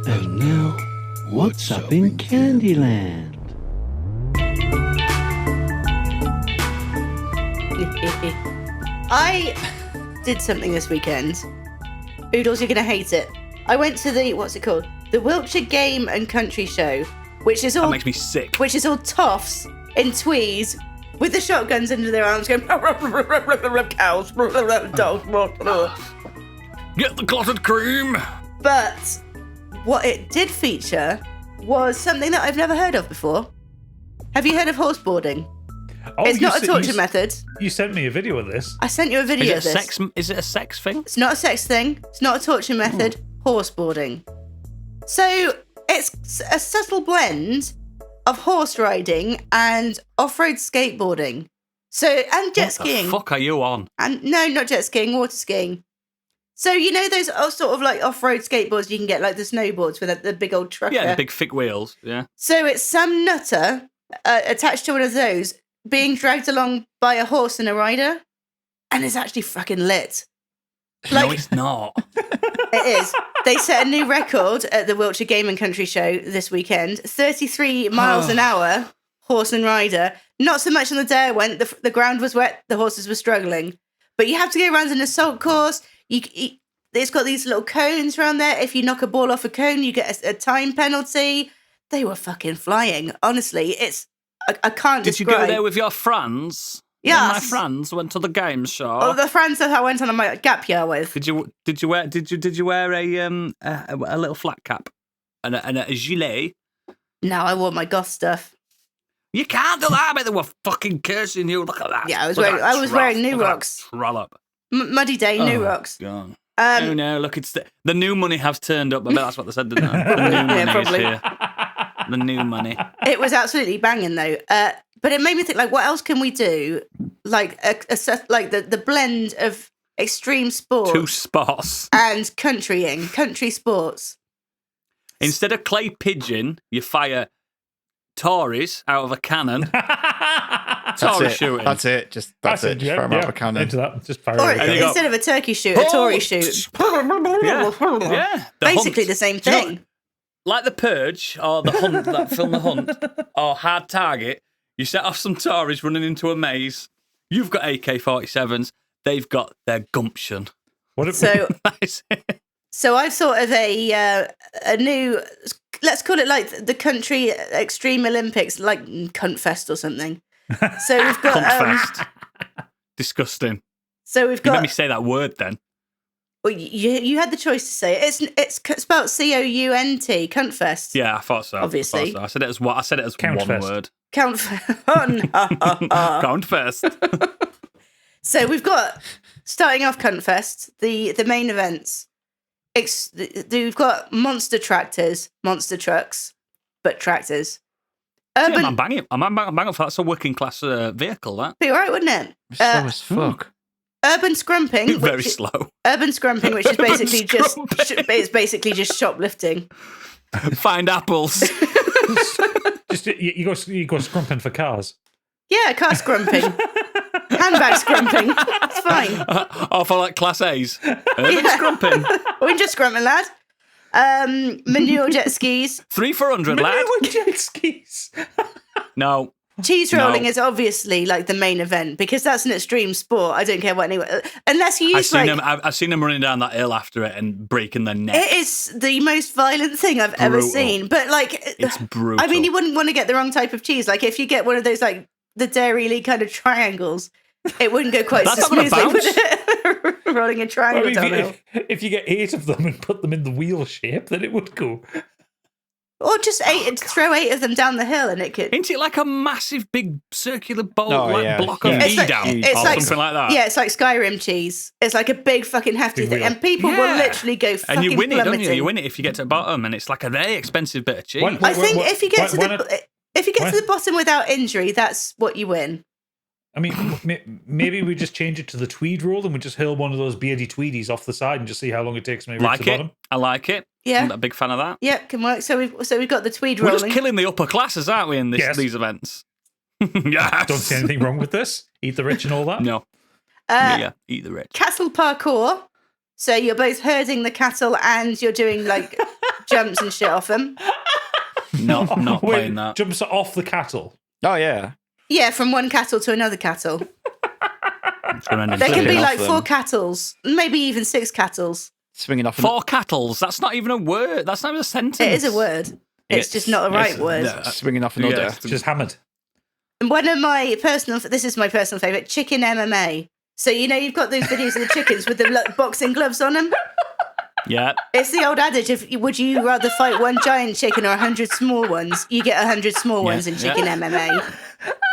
And now, what's up in Candyland? I did something this weekend. Oodles, you're going to hate it. I went to the, what's it called? The Wiltshire Game and Country Show, which is That all makes me sick. which is all toffs in tweeds with the shotguns under their arms going cows, dogs. Get the clotted cream. But what it did feature was something that I've never heard of before. Have you heard of horseboarding? Oh, It's you not a s- torture you, method. You sent me a video of this. I sent you a Is video it of this. Is it a sex thing? It's not a sex thing. It's not a torture method. Horseboarding. So it's a subtle blend of horse riding and off-road skateboarding. So and jet skiing. What the fuck are you on? And no, not jet skiing, water skiing. So you know those sort of like off-road skateboards you can get, like the snowboards with the big old trucker. Yeah, the big thick wheels. Yeah. So it's some nutter attached to one of those being dragged along by a horse and a rider, and it's actually fucking lit. No, it's not. It is. They set a new record at the Wiltshire Game and Country Show this weekend. 33 miles an hour, horse and rider. Not so much on the day I went. The ground was wet. The horses were struggling. But you have to go around an assault course. It's got these little cones around there. If you knock a ball off a cone, you get a time penalty. They were fucking flying. Honestly, I can't Did you describe. go there with your friends? Yes. When my friends went to the game show. Oh, the friends that I went on my gap year with. Did you wear a little flat cap and a gilet? No, I wore my goth stuff. You can't do that, but they were fucking cursing you. Look at that. Yeah, I was Look at wearing- that I was trough. wearing New Look at that Rocks. Trollop. Muddy Day, New Rocks. God. Oh no! Look, it's the new money has turned up. I bet that's what they said, didn't they? The new money probably. is here. The new money. It was absolutely banging though. But it made me think, like, what else can we do? Like like the blend of extreme sports Two spots. and country sports. Instead of clay pigeon, you fire Tories out of a cannon. That's Tory it. shooting. That's it. Just that's it. Just fire 'em out of a cannon. Into that. Just fire Or it. And you go- instead of a turkey shoot, a Tory shoot. Yeah. Yeah. The Basically Hunt. the same Do you know thing. like The Purge or The Hunt, that film The Hunt, or Hard Target, you set off some Tories running into a maze. You've got AK-47s. They've got their gumption. What if, So That's it. So I've thought of a new, let's call it like the country extreme Olympics, like Cuntfest or something. So we've got, Cuntfest. Disgusting. so we've You made got. me say that word then. Well, you had the choice to say it. It's spelled COUNT, Cuntfest. Yeah, I thought so. Obviously. I said it as one. I said it as one Countfest. word. Countfest. So we've got, starting off Cuntfest, the main events. We've got monster tractors, monster trucks, but tractors. Yeah, Urban, I'm banging for that. That's a working class vehicle, that. be all right, wouldn't it? Slow as fuck. Urban scrumping, Very which, slow. urban scrumping, which is Urban basically scrumping. it's basically just shoplifting. Find apples. just you go scrumping for cars. Yeah, car scrumping, handbag scrumping. It's fine. Oh, for like class A's. Urban Yeah. scrumping. We're just scrumping, lad. Manure jet skis. 3 for 100, lad. Manure jet skis. No. Cheese rolling No. is obviously like the main event because that's an extreme sport. I don't care what anyone, unless you use I've seen them running down that hill after it and breaking their neck. It is the most violent thing I've ever Brutal. seen. But like, It's brutal. I mean, you wouldn't want to get the wrong type of cheese. Like if you get one of those like the Dairy Lee kind of triangles, it wouldn't go quite That's so not gonna smoothly, would bounce. it? rolling a triangle downhill. If you get 8 of them and put them in the wheel shape, then it would go. Or just throw 8 of them down the hill and it could. Isn't it like a massive big circular bowl, Oh, yeah. block of Yeah. down It's or like- something like that? Yeah, it's like Skyrim cheese. It's like a big fucking hefty Big thing. wheel. And people will Yeah. literally go fucking And you win it, don't you? plummeting. You win it if you get to the bottom, and it's like a very expensive bit of cheese. Why- I think if you get why not- if you get why- to the bottom without injury, that's what you win. I mean, maybe we just change it to the tweed roll and we just hurl one of those beardy tweedies off the side and just see how long it takes when it reaches Like the it. bottom. I like it. Yeah. I'm a big fan of that. Yep, can work. So we've got the tweed We're rolling. just killing the upper classes, aren't we, in Yes. these events? Yes. Don't see anything wrong with this. Eat the rich and all that. No. Uh, Yeah, eat the rich. Cattle parkour. So you're both herding the cattle and you're doing like jumps and shit off them. No, I'm not Wait, playing that. Jumps off the cattle. Oh, yeah. Yeah, from one cattle to another cattle. Tremendous. There can be Flipping like off 4 them. cattles, maybe even 6 cattles. Swinging off. 4 cattles. That's not even a word. That's not even a sentence. It is a word. It's just not a right It's- word. no. Swinging off another. Yeah. It's just hammered. And one of my this is my personal favourite, chicken MMA. So, you know, you've got those videos of the chickens with the boxing gloves on them. Yeah. It's the old adage of, would you rather fight one giant chicken or 100 small ones? You get 100 small ones in chicken MMA.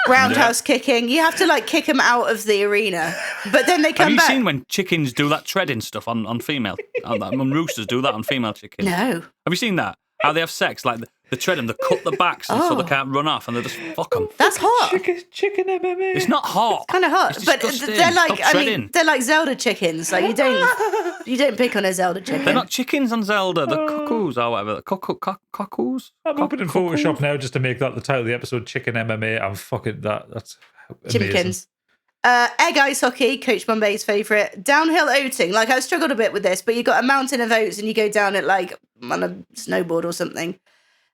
Roundhouse kicking. You have to, like, kick them out of the arena. But then they Have come you back. seen when chickens do that treading stuff on female? When roosters do that on female chickens. No. Have you seen that? How they have sex? Like, they tread them, they cut the backs and so they can't run off and they just fuck them. That's hot. Chicken MMA. It's not hot. Kind of hot, It's but disgusting. they're like, Stop I mean, treading. they're like Zelda chickens. Like you don't pick on a Zelda chicken. They're not chickens on Zelda. They're cuckoos or whatever. Cuckoos? I'm opening Photoshop now just to make that the title of the episode, Chicken MMA. I'm fucking that. That's amazing. Chimkins. Egg ice hockey, Coach Bombay's favourite. Downhill oating. Like I've struggled a bit with this, but you've got a mountain of oats and you go down it like on a snowboard or something.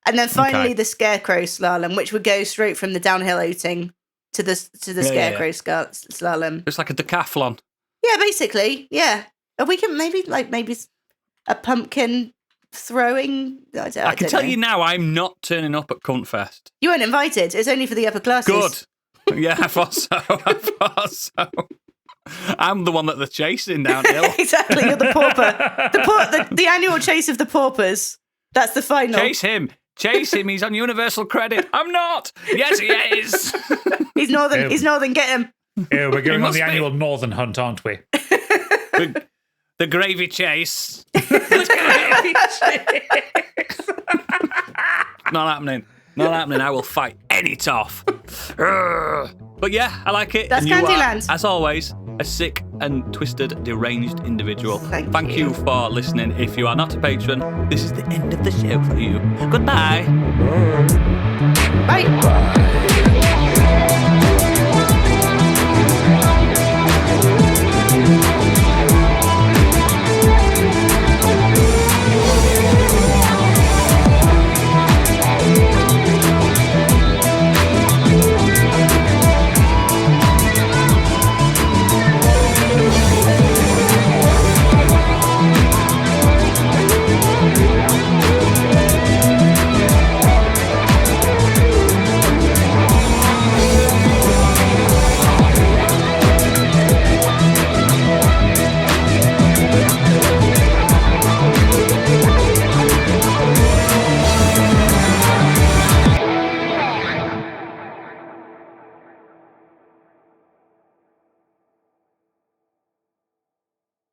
And then finally the scarecrow slalom, which would go straight from the downhill oating to the scarecrow slalom. It's like a decathlon. Yeah, basically. Yeah. Or we can maybe a pumpkin throwing. I I can don't tell know. you now, I'm not turning up at Cuntfest. You weren't invited. It's only for the upper classes. Good. Yeah, I thought so. I thought so. I'm the one that they're chasing downhill. Exactly. You're the pauper. The annual chase of the paupers. That's the final. Chase him. Chase him. He's on universal credit. I'm not. Yes, he is. He's northern. He's northern. Get him. Yeah, we're going on must the be. annual Northern Hunt, aren't we? The gravy chase. Not happening. Not happening. I will fight any toff. But yeah, I like it. That's And you are, Candyland. as always, a sick and twisted, deranged individual. Thank you for listening. If you are not a patron, this is the end of the show for you. Goodbye. Bye.